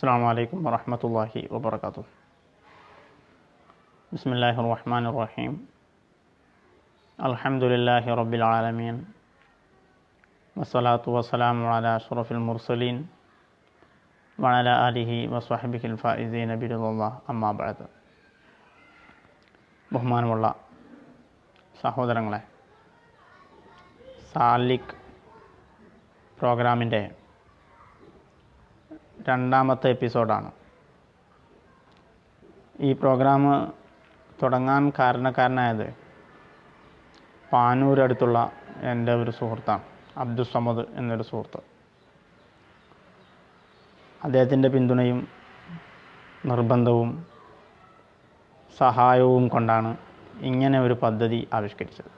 അസ്സലാമു അലൈക്കും വറഹ്മത്തുള്ളാഹി വബറകാതുഹു. ബിസ്മില്ലാഹിർ റഹ്മാനിർ റഹീം. അൽഹംദുലില്ലാഹി റബ്ബിൽ ആലമീൻ. വസ്സലാത്തു വസ്സലാമു അലാ അഷ്റഫിൽ മുർസലീൻ വഅലാ ആലിഹി വസ്വഹ്ബിഹിൽ ഫായിസീന ബിറിദല്ലാഹ്. അമ്മാ ബഅദ്. ബഹുമാനമുള്ള സഹോദരങ്ങളെ, സാലിക് പ്രോഗ്രാമിൻ്റെ രണ്ടാമത്തെ എപ്പിസോഡാണ്. ഈ പ്രോഗ്രാം തുടങ്ങാൻ കാരണക്കാരനായത് പാനൂരടുത്തുള്ള എൻ്റെ ഒരു സുഹൃത്താണ്, അബ്ദുസ്സമദ് എന്നൊരു സുഹൃത്ത്. അദ്ദേഹത്തിൻ്റെ പിന്തുണയും നിർബന്ധവും സഹായവും കൊണ്ടാണ് ഇങ്ങനെ ഒരു പദ്ധതി ആവിഷ്കരിച്ചത്.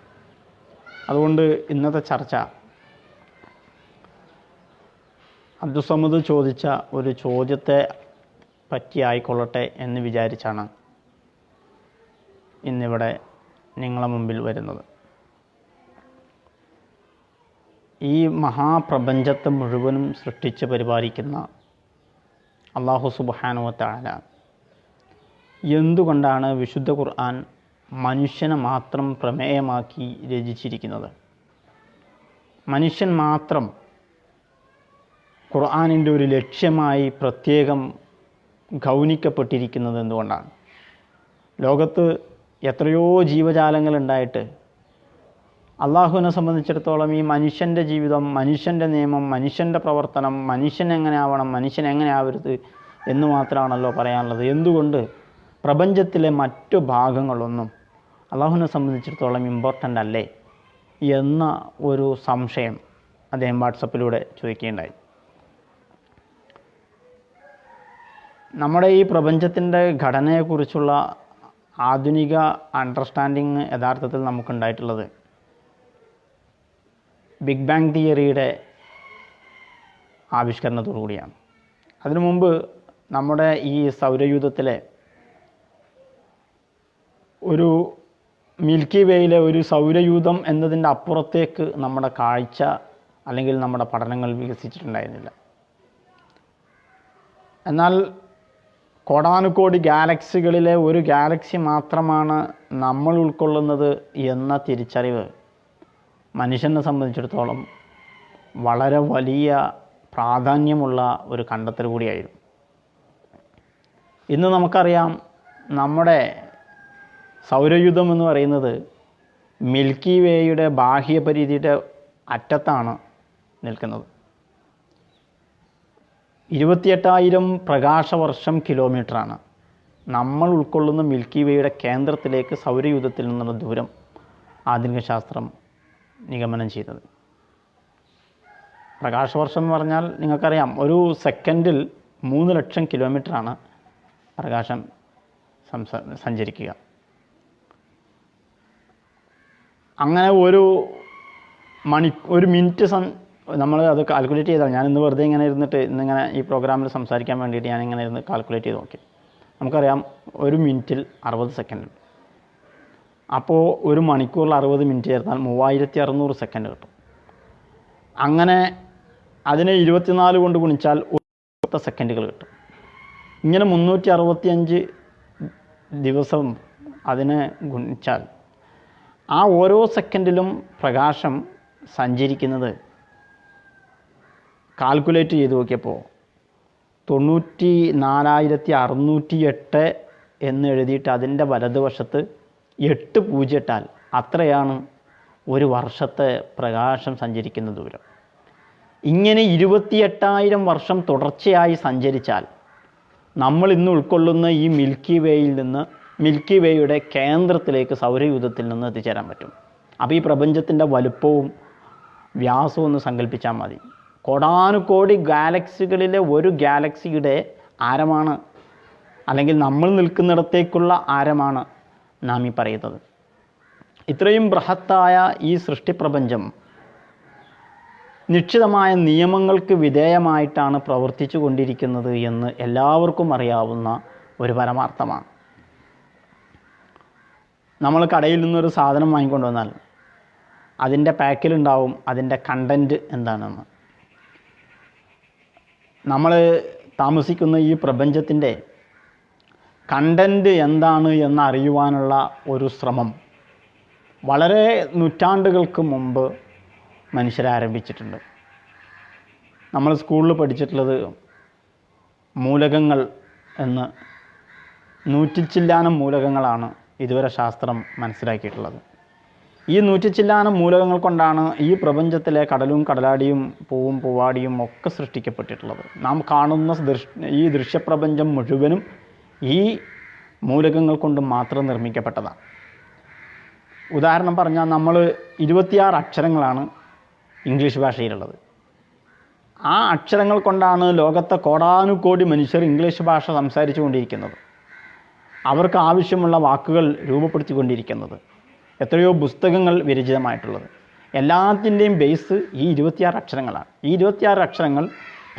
അതുകൊണ്ട് ഇന്നത്തെ ചർച്ച അബ്ദുസ്സമദ് ചോദിച്ച ഒരു ചോദ്യത്തെ പറ്റി ആയിക്കൊള്ളട്ടെ എന്ന് വിചാരിച്ചാണ് ഇന്നിവിടെ നിങ്ങളെ മുമ്പിൽ വരുന്നത്. ഈ മഹാപ്രപഞ്ചത്തെ മുഴുവനും സൃഷ്ടിച്ച് പരിപാലിക്കുന്ന അല്ലാഹു സുബ്ഹാനഹു വ തആല എന്തുകൊണ്ടാണ് വിശുദ്ധ ഖുർആൻ മനുഷ്യനെ മാത്രം പ്രമേയമാക്കി രചിച്ചിരിക്കുന്നത്? മനുഷ്യൻ മാത്രം ഖുർആനിൻ്റെ ഒരു ലക്ഷ്യമായി പ്രത്യേകം ഗൗനിക്കപ്പെട്ടിരിക്കുന്നത് എന്തുകൊണ്ടാണ്? ലോകത്ത് എത്രയോ ജീവജാലങ്ങളുണ്ടായിട്ട് അള്ളാഹുവിനെ സംബന്ധിച്ചിടത്തോളം ഈ മനുഷ്യൻ്റെ ജീവിതം, മനുഷ്യൻ്റെ നിയമം, മനുഷ്യൻ്റെ പ്രവർത്തനം, മനുഷ്യൻ എങ്ങനെ ആവണം, മനുഷ്യൻ എങ്ങനെ ആവരുത് എന്ന് മാത്രമാണല്ലോ പറയാനുള്ളത്. എന്തുകൊണ്ട് പ്രപഞ്ചത്തിലെ മറ്റു ഭാഗങ്ങളൊന്നും അള്ളാഹുവിനെ സംബന്ധിച്ചിടത്തോളം ഇമ്പോർട്ടൻ്റ് അല്ലേ എന്ന ഒരു സംശയം അദ്ദേഹം വാട്സപ്പിലൂടെ ചോദിക്കുകയുണ്ടായി. നമ്മുടെ ഈ പ്രപഞ്ചത്തിൻ്റെ ഘടനയെക്കുറിച്ചുള്ള ആധുനിക അണ്ടർസ്റ്റാൻഡിങ് യഥാർത്ഥത്തിൽ നമുക്കുണ്ടായിട്ടുള്ളത് ബിഗ് ബാങ് തിയറിയുടെ ആവിഷ്കരണത്തോടു കൂടിയാണ്. അതിനു മുമ്പ് നമ്മുടെ ഈ സൗരയൂഥത്തിലെ ഒരു മിൽക്കി വേയിലെ ഒരു സൗരയൂഥം എന്നതിൻ്റെ അപ്പുറത്തേക്ക് നമ്മുടെ കാഴ്ച അല്ലെങ്കിൽ നമ്മുടെ പഠനങ്ങൾ വികസിച്ചിട്ടുണ്ടായിരുന്നില്ല. എന്നാൽ കോടാനുകോടി ഗാലക്സികളിലെ ഒരു ഗാലക്സി മാത്രമാണ് നമ്മൾ ഉൾക്കൊള്ളുന്നത് എന്ന തിരിച്ചറിവ് മനുഷ്യനെ സംബന്ധിച്ചിടത്തോളം വളരെ വലിയ പ്രാധാന്യമുള്ള ഒരു കണ്ടെത്തൽ കൂടിയായിരുന്നു. ഇന്ന് നമുക്കറിയാം, നമ്മുടെ സൗരയൂഥം എന്ന് പറയുന്നത് മിൽക്കി വേയുടെ ബാഹ്യപരിധിയുടെ അറ്റത്താണ് നിൽക്കുന്നത്. 28,000 പ്രകാശവർഷം കിലോമീറ്ററാണ് നമ്മൾ ഉൾക്കൊള്ളുന്ന മിൽക്കി വേയുടെ കേന്ദ്രത്തിലേക്ക് സൗരയൂഥത്തിൽ നിന്നുള്ള ദൂരം ആധുനിക ശാസ്ത്രം നിഗമനം ചെയ്തത്. പ്രകാശവർഷം എന്ന് പറഞ്ഞാൽ നിങ്ങൾക്കറിയാം, ഒരു സെക്കൻഡിൽ 3 ലക്ഷം കിലോമീറ്ററാണ് പ്രകാശം സഞ്ചരിക്കുക. അങ്ങനെ ഒരു മിനിറ്റ് നമ്മൾ അത് കാൽക്കുലേറ്റ് ചെയ്താൽ, ഞാനിന്ന് വെറുതെ ഇങ്ങനെ ഇരുന്നിട്ട് ഇന്നിങ്ങനെ ഈ പ്രോഗ്രാമിൽ സംസാരിക്കാൻ വേണ്ടിയിട്ട് ഞാനിങ്ങനെ ഇരുന്ന് കാൽക്കുലേറ്റ് ചെയ്ത് നോക്കി. നമുക്കറിയാം, ഒരു മിനിറ്റിൽ 60 സെക്കൻഡ്. അപ്പോൾ ഒരു മണിക്കൂറിൽ 60 മിനിറ്റ് ചേർത്താൽ 3600 സെക്കൻഡ് കിട്ടും. അങ്ങനെ അതിനെ 24 കൊണ്ട് ഗുണിച്ചാൽ 10 സെക്കൻഡുകൾ കിട്ടും. ഇങ്ങനെ 365 ദിവസം അതിനെ ഗുണിച്ചാൽ ആ ഓരോ സെക്കൻഡിലും പ്രകാശം സഞ്ചരിക്കുന്നത് കാൽക്കുലേറ്റ് ചെയ്ത് നോക്കിയപ്പോൾ 94,608 എന്ന് എഴുതിയിട്ട് അതിൻ്റെ വലതുവശത്ത് 8 പൂജ്യമിട്ടാൽ അത്രയാണ് ഒരു വർഷത്തെ പ്രകാശം സഞ്ചരിക്കുന്ന ദൂരം. ഇങ്ങനെ 28,000 വർഷം തുടർച്ചയായി സഞ്ചരിച്ചാൽ നമ്മൾ ഇന്ന് ഉൾക്കൊള്ളുന്ന ഈ മിൽക്കി വേയിൽ നിന്ന്, മിൽക്കി വേയുടെ കേന്ദ്രത്തിലേക്ക് സൗരയൂഥത്തിൽ നിന്ന് എത്തിച്ചേരാൻ പറ്റും. അപ്പോൾ ഈ പ്രപഞ്ചത്തിൻ്റെ വലുപ്പവും വ്യാസവും ഒന്ന് സങ്കല്പിച്ചാൽ മതി. കോടാനുകോടി ഗാലക്സികളിലെ ഒരു ഗാലക്സിയുടെ ആരമാണ്, അല്ലെങ്കിൽ നമ്മൾ നിൽക്കുന്നിടത്തേക്കുള്ള ആരമാണ് നാം ഈ പറയുന്നത്. ഇത്രയും ബൃഹത്തായ ഈ സൃഷ്ടിപ്രപഞ്ചം നിശ്ചിതമായ നിയമങ്ങൾക്ക് വിധേയമായിട്ടാണ് പ്രവർത്തിച്ചു കൊണ്ടിരിക്കുന്നത് എന്ന് എല്ലാവർക്കും അറിയാവുന്ന ഒരു പരമാർത്ഥമാണ്. നമ്മൾ കടയിൽ നിന്നൊരു സാധനം വാങ്ങിക്കൊണ്ട് വന്നാൽ അതിൻ്റെ പാക്കിലുണ്ടാവും അതിൻ്റെ കണ്ടൻറ്റ് എന്താണെന്ന്. നമ്മൾ താമസിക്കുന്ന ഈ പ്രപഞ്ചത്തിൻ്റെ കണ്ടൻറ്റ് എന്താണ് എന്നറിയുവാനുള്ള ഒരു ശ്രമം വളരെ നൂറ്റാണ്ടുകൾക്ക് മുമ്പ് മനുഷ്യരാരംഭിച്ചിട്ടുണ്ട്. നമ്മൾ സ്കൂളിൽ പഠിച്ചിട്ടുള്ളത് മൂലകങ്ങൾ എന്ന്, നൂറ്റിച്ചില്ലാനം മൂലകങ്ങളാണ് ഇതുവരെ ശാസ്ത്രം മനസ്സിലാക്കിയിട്ടുള്ളത്. ഈ നൂറ്റിച്ചില്ലാനം മൂലകങ്ങൾ കൊണ്ടാണ് ഈ പ്രപഞ്ചത്തിലെ കടലും കടലാടിയും പൂവും പൂവാടിയും ഒക്കെ സൃഷ്ടിക്കപ്പെട്ടിട്ടുള്ളത്. നാം കാണുന്ന ഈ ദൃശ്യപ്രപഞ്ചം മുഴുവനും ഈ മൂലകങ്ങൾ കൊണ്ട് മാത്രം നിർമ്മിക്കപ്പെട്ടതാണ്. ഉദാഹരണം പറഞ്ഞാൽ നമ്മൾ 26 അക്ഷരങ്ങളാണ് ഇംഗ്ലീഷ് ഭാഷയിലുള്ളത്. ആ അക്ഷരങ്ങൾ കൊണ്ടാണ് ലോകത്തെ കോടാനുകോടി മനുഷ്യർ ഇംഗ്ലീഷ് ഭാഷ സംസാരിച്ചു കൊണ്ടിരിക്കുന്നത്, അവർക്ക് ആവശ്യമുള്ള വാക്കുകൾ രൂപപ്പെടുത്തിക്കൊണ്ടിരിക്കുന്നത്, എത്രയോ പുസ്തകങ്ങൾ വിരചിതമായിട്ടുള്ളത്. എല്ലാത്തിൻ്റെയും ബേസ് ഈ 26 അക്ഷരങ്ങളാണ്. ഈ 26 അക്ഷരങ്ങൾ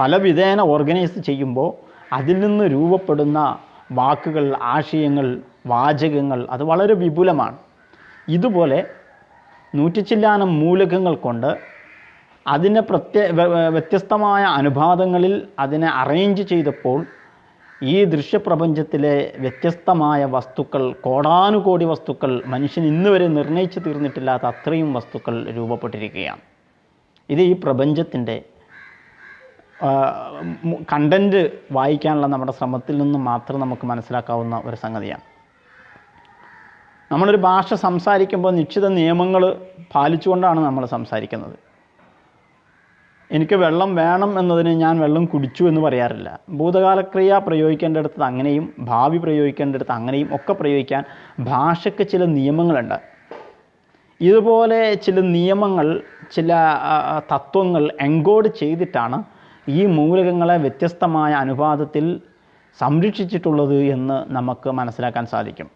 പല വിധേന ഓർഗനൈസ് ചെയ്യുമ്പോൾ അതിൽ നിന്ന് രൂപപ്പെടുന്ന വാക്കുകൾ, ആശയങ്ങൾ, വാചകങ്ങൾ അത് വളരെ വിപുലമാണ്. ഇതുപോലെ നൂറ്റിച്ചില്ലാനം മൂലകങ്ങൾ കൊണ്ട് അതിനെ വ്യത്യസ്തമായ അനുപാതങ്ങളിൽ അതിനെ അറേഞ്ച് ചെയ്തപ്പോൾ ഈ ദൃശ്യപ്രപഞ്ചത്തിലെ വ്യത്യസ്തമായ വസ്തുക്കൾ, കോടാനുകോടി വസ്തുക്കൾ, മനുഷ്യൻ ഇന്ന് വരെ നിർണയിച്ചു തീർന്നിട്ടില്ലാത്ത അത്രയും വസ്തുക്കൾ രൂപപ്പെട്ടിരിക്കുകയാണ്. ഇത് ഈ പ്രപഞ്ചത്തിൻ്റെ കണ്ടൻറ്റ് വായിക്കാനുള്ള നമ്മുടെ ശ്രമത്തിൽ നിന്ന് മാത്രം നമുക്ക് മനസ്സിലാക്കാവുന്ന ഒരു സംഗതിയാണ്. നമ്മളൊരു ഭാഷ സംസാരിക്കുമ്പോൾ നിശ്ചിത നിയമങ്ങൾ പാലിച്ചുകൊണ്ടാണ് നമ്മൾ സംസാരിക്കുന്നത്. എനിക്ക് വെള്ളം വേണം എന്നതിന് ഞാൻ വെള്ളം കുടിച്ചു എന്ന് പറയാറില്ല. ഭൂതകാലക്രിയ പ്രയോഗിക്കേണ്ടടുത്ത് അങ്ങനെയും ഭാവി പ്രയോഗിക്കേണ്ടടുത്ത് അങ്ങനെയും ഒക്കെ പ്രയോഗിക്കാൻ ഭാഷയ്ക്ക് ചില നിയമങ്ങളുണ്ട്. ഇതുപോലെ ചില നിയമങ്ങൾ, ചില തത്വങ്ങൾ എൻകോഡ് ചെയ്തിട്ടാണ് ഈ മൂലകങ്ങളെ വ്യത്യസ്തമായ അനുപാതത്തിൽ സംരക്ഷിച്ചിട്ടുള്ളത് എന്ന് നമുക്ക് മനസ്സിലാക്കാൻ സാധിക്കും.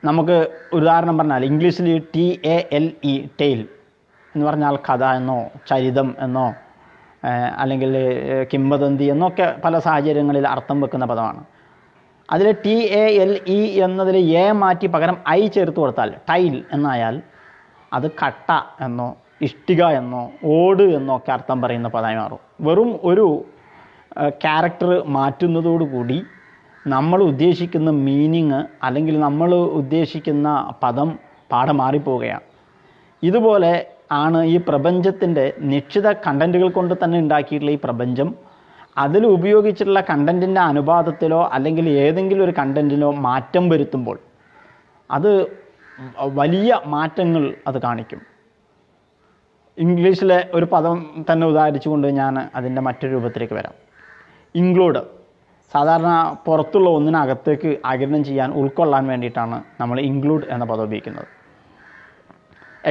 നമുക്ക് ഉദാഹരണം പറഞ്ഞാൽ ഇംഗ്ലീഷിൽ TALE ടെയിൽ എന്ന് പറഞ്ഞാൽ കഥ എന്നോ ചരിതം എന്നോ അല്ലെങ്കിൽ കിംവദന്തി എന്നൊക്കെ പല സാഹചര്യങ്ങളിൽ അർത്ഥം വെക്കുന്ന പദമാണ്. അതിൽ TALE എന്നതിൽ എ മാറ്റി പകരം ഐ ചേർത്ത് കൊടുത്താൽ ടൈൽ എന്നായാൽ അത് കട്ട എന്നോ ഇഷ്ടിക എന്നോ ഓട് എന്നോ ഒക്കെ അർത്ഥം പറയുന്ന പദമായി മാറും. വെറും ഒരു ക്യാരക്ടർ മാറ്റുന്നതോടുകൂടി നമ്മൾ ഉദ്ദേശിക്കുന്ന മീനിങ് അല്ലെങ്കിൽ നമ്മൾ ഉദ്ദേശിക്കുന്ന പദം പാടെ മാറിപ്പോവുകയാണ്. ഇതുപോലെ ആണ് ഈ പ്രപഞ്ചത്തിൻ്റെ നിശ്ചിത കണ്ടൻറ്റുകൾ കൊണ്ട് തന്നെ ഉണ്ടാക്കിയിട്ടുള്ള ഈ പ്രപഞ്ചം, അതിൽ ഉപയോഗിച്ചിട്ടുള്ള കണ്ടൻറ്റിൻ്റെ അനുപാതത്തിലോ അല്ലെങ്കിൽ ഏതെങ്കിലും ഒരു കണ്ടൻറ്റിനോ മാറ്റം വരുത്തുമ്പോൾ അത് വലിയ മാറ്റങ്ങൾ അത് കാണിക്കും. ഇംഗ്ലീഷിലെ ഒരു പദം തന്നെ ഉദാഹരിച്ചുകൊണ്ട് ഞാൻ അതിൻ്റെ മറ്റൊരു രൂപത്തിലേക്ക് വരാം. ഇൻക്ലൂഡ് സാധാരണ പുറത്തുള്ള ഒന്നിനകത്തേക്ക് ആഗിരണം ചെയ്യാൻ, ഉൾക്കൊള്ളാൻ വേണ്ടിയിട്ടാണ് നമ്മൾ ഇൻക്ലൂഡ് എന്ന പദം ഉപയോഗിക്കുന്നത്.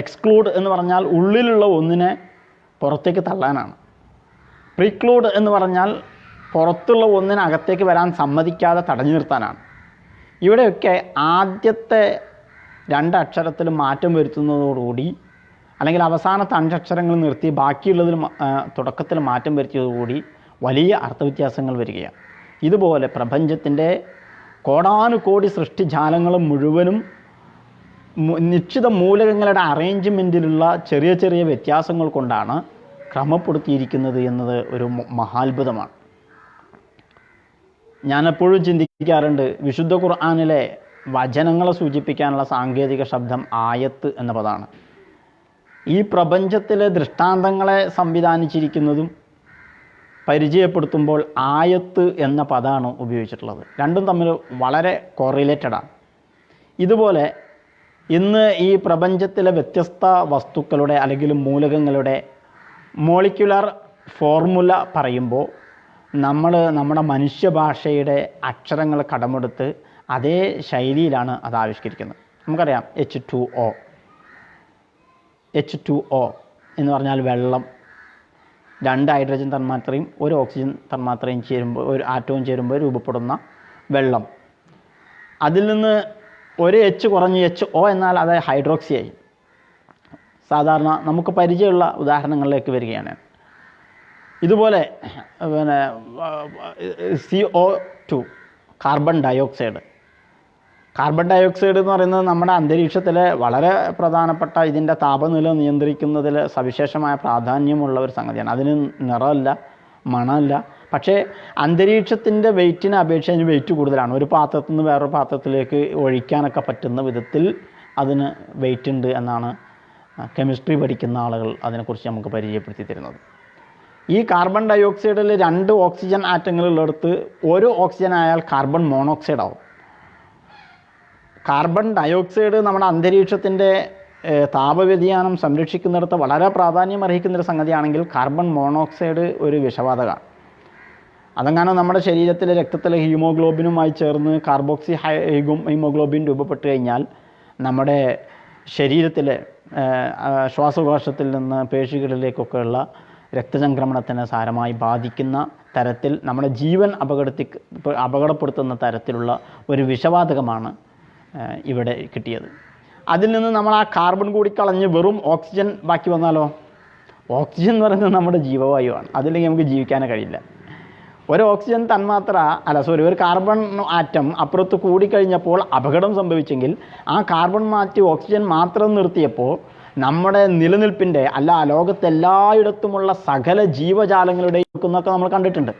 എക്സ്ക്ലൂഡ് എന്ന് പറഞ്ഞാൽ ഉള്ളിലുള്ള ഒന്നിനെ പുറത്തേക്ക് തള്ളാനാണ്. പ്രീക്ലൂഡ് എന്ന് പറഞ്ഞാൽ പുറത്തുള്ള ഒന്നിനകത്തേക്ക് വരാൻ സമ്മതിക്കാതെ തടഞ്ഞു നിർത്താനാണ്. ഇവിടെയൊക്കെ ആദ്യത്തെ 2 അക്ഷരത്തിൽ മാറ്റം വരുത്തുന്നതോടുകൂടി അല്ലെങ്കിൽ അവസാനത്തെ 5 അക്ഷരങ്ങൾ നിർത്തി ബാക്കിയുള്ളതിൽ തുടക്കത്തിൽ മാറ്റം വരുത്തിയതോടുകൂടി വലിയ അർത്ഥവ്യത്യാസങ്ങൾ വരികയാണ്. ഇതുപോലെ പ്രപഞ്ചത്തിൻ്റെ കോടാനുകോടി സൃഷ്ടിജാലങ്ങളും മുഴുവനും നിശ്ചിത മൂലകങ്ങളുടെ അറേഞ്ച്മെൻറ്റിലുള്ള ചെറിയ ചെറിയ വ്യത്യാസങ്ങൾ കൊണ്ടാണ് ക്രമപ്പെടുത്തിയിരിക്കുന്നത് എന്നത് ഒരു മഹാത്ഭുതമാണ്. ഞാനെപ്പോഴും ചിന്തിക്കാറുണ്ട്, വിശുദ്ധ ഖുർആനിലെ വചനങ്ങളെ സൂചിപ്പിക്കാനുള്ള സാങ്കേതിക ശബ്ദം ആയത്ത് എന്ന പദമാണ്. ഈ പ്രപഞ്ചത്തിലെ ദൃഷ്ടാന്തങ്ങളെ സംവിധാനിച്ചിരിക്കുന്നതും പരിചയപ്പെടുത്തുമ്പോൾ ആയത്ത് എന്ന പദമാണ് ഉപയോഗിച്ചിട്ടുള്ളത്. രണ്ടും തമ്മിൽ വളരെ കോറിലേറ്റഡാണ്. ഇതുപോലെ ഇന്ന് ഈ പ്രപഞ്ചത്തിലെ വ്യത്യസ്ത വസ്തുക്കളുടെ അല്ലെങ്കിൽ മൂലകങ്ങളുടെ മോളിക്യുലർ ഫോർമുല പറയുമ്പോൾ നമ്മുടെ മനുഷ്യഭാഷയുടെ അക്ഷരങ്ങൾ കടമെടുത്ത് അതേ ശൈലിയിലാണ് അത് ആവിഷ്കരിക്കുന്നത്. നമുക്കറിയാം H2O എന്ന് പറഞ്ഞാൽ വെള്ളം. 2 ഹൈഡ്രജൻ തന്മാത്രയും 1 ഓക്സിജൻ തന്മാത്രയും ചേരുമ്പോൾ, ഒരു ആറ്റവും ചേരുമ്പോൾ രൂപപ്പെടുന്ന വെള്ളം. അതിൽ നിന്ന് ഒരു H കുറഞ്ഞ് HO എന്നാൽ അത് ഹൈഡ്രോക്സിയായി. സാധാരണ നമുക്ക് പരിചയമുള്ള ഉദാഹരണങ്ങളിലേക്ക് വരികയാണ്. ഇതുപോലെ CO2 കാർബൺ ഡയോക്സൈഡ് എന്ന് പറയുന്നത് നമ്മുടെ അന്തരീക്ഷത്തിലെ വളരെ പ്രധാനപ്പെട്ട ഇതിൻ്റെ താപനില നിയന്ത്രിക്കുന്നതിൽ സവിശേഷമായ പ്രാധാന്യമുള്ള ഒരു സംഗതിയാണ്. അതിന് നിറമല്ല, മണമല്ല. പക്ഷേ അന്തരീക്ഷത്തിൻ്റെ വെയിറ്റിനെ അപേക്ഷിച്ച് അതിന് വെയിറ്റ് കൂടുതലാണ്. ഒരു പാത്രത്തിൽ നിന്ന് വേറൊരു പാത്രത്തിലേക്ക് ഒഴിക്കാനൊക്കെ പറ്റുന്ന വിധത്തിൽ അതിന് വെയിറ്റ് ഉണ്ട് എന്നാണ് കെമിസ്ട്രി പഠിക്കുന്ന ആളുകൾ അതിനെക്കുറിച്ച് നമുക്ക് പരിചയപ്പെടുത്തി തരുന്നത്. ഈ കാർബൺ ഡൈ ഓക്സൈഡിൽ 2 ഓക്സിജൻ ആറ്റങ്ങളുള്ളിടത്ത് ഒരു ഓക്സിജൻ ആയാൽ കാർബൺ മോണോക്സൈഡ് ആവും. കാർബൺ ഡൈ ഓക്സൈഡ് നമ്മുടെ അന്തരീക്ഷത്തിൻ്റെ താപവ്യതിയാനം സംരക്ഷിക്കുന്നിടത്ത് വളരെ പ്രാധാന്യം അർഹിക്കുന്നൊരു സംഗതിയാണെങ്കിൽ കാർബൺ മോണോക്സൈഡ് ഒരു വിഷവാതകമാണ്. അതങ്ങനെ നമ്മുടെ ശരീരത്തിലെ രക്തത്തിലെ ഹീമോഗ്ലോബിനുമായി ചേർന്ന് കാർബോക്സി ഹീമോഗ്ലോബിൻ രൂപപ്പെട്ട് കഴിഞ്ഞാൽ നമ്മുടെ ശരീരത്തിലെ ശ്വാസകോശത്തിൽ നിന്ന് പേശികളിലേക്കൊക്കെയുള്ള രക്തചംക്രമണത്തിനെ സാരമായി ബാധിക്കുന്ന തരത്തിൽ നമ്മുടെ ജീവൻ അപകടപ്പെടുത്തുന്ന തരത്തിലുള്ള ഒരു വിഷവാതകമാണ് ഇവിടെ കിട്ടിയത്. അതിൽ നിന്ന് നമ്മൾ ആ കാർബൺ കൂടി കളഞ്ഞ് വെറും ഓക്സിജൻ ബാക്കി വന്നാലോ? ഓക്സിജൻ എന്ന് പറയുന്നത് നമ്മുടെ ജീവവായുവാണ്. അതില്ലെങ്കിൽ നമുക്ക് ജീവിക്കാനേ കഴിയില്ല. ഒരു ഓക്സിജൻ തന്മാത്ര ഒരു കാർബൺ ആറ്റം അപ്പുറത്ത് കൂടിക്കഴിഞ്ഞപ്പോൾ അപകടം സംഭവിച്ചെങ്കിൽ ആ കാർബൺ മാറ്റി ഓക്സിജൻ മാത്രം നിർത്തിയപ്പോൾ നമ്മുടെ നിലനിൽപ്പിൻ്റെ ലോകത്തെല്ലായിടത്തുമുള്ള സകല ജീവജാലങ്ങളുടെയും എന്നൊക്കെ നമ്മൾ കണ്ടിട്ടുണ്ട്.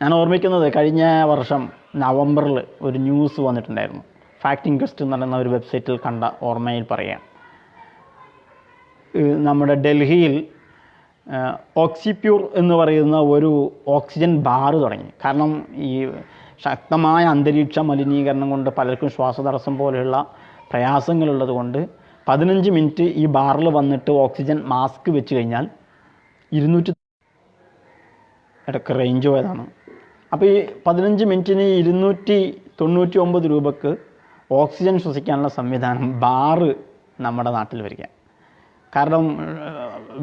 ഞാൻ ഓർമ്മിക്കുന്നത് കഴിഞ്ഞ വർഷം നവംബറിൽ ഒരു ന്യൂസ് വന്നിട്ടുണ്ടായിരുന്നു. ഫാക്ട് ഇൻക്വസ്റ്റ് എന്ന് പറയുന്ന ഒരു വെബ്സൈറ്റിൽ കണ്ട ഓർമ്മയിൽ പറയാം. നമ്മുടെ ഡൽഹിയിൽ ഓക്സിപ്യൂർ എന്ന് പറയുന്ന ഒരു ഓക്സിജൻ ബാർ തുടങ്ങി. കാരണം ഈ ശക്തമായ അന്തരീക്ഷ മലിനീകരണം കൊണ്ട് പലർക്കും ശ്വാസതടസ്സം പോലെയുള്ള പ്രയാസങ്ങളുള്ളത് കൊണ്ട് 15 മിനിറ്റ് ഈ ബാറിൽ വന്നിട്ട് ഓക്സിജൻ മാസ്ക് വെച്ച് കഴിഞ്ഞാൽ 200 ഇടയ്ക്ക് റേഞ്ച് പോയതാണ്. അപ്പോൾ ഈ 15 മിനിറ്റിന് 299 രൂപക്ക് ഓക്സിജൻ ശ്വസിക്കാനുള്ള സംവിധാനം ബാറ് നമ്മുടെ നാട്ടിൽ വരിക. കാരണം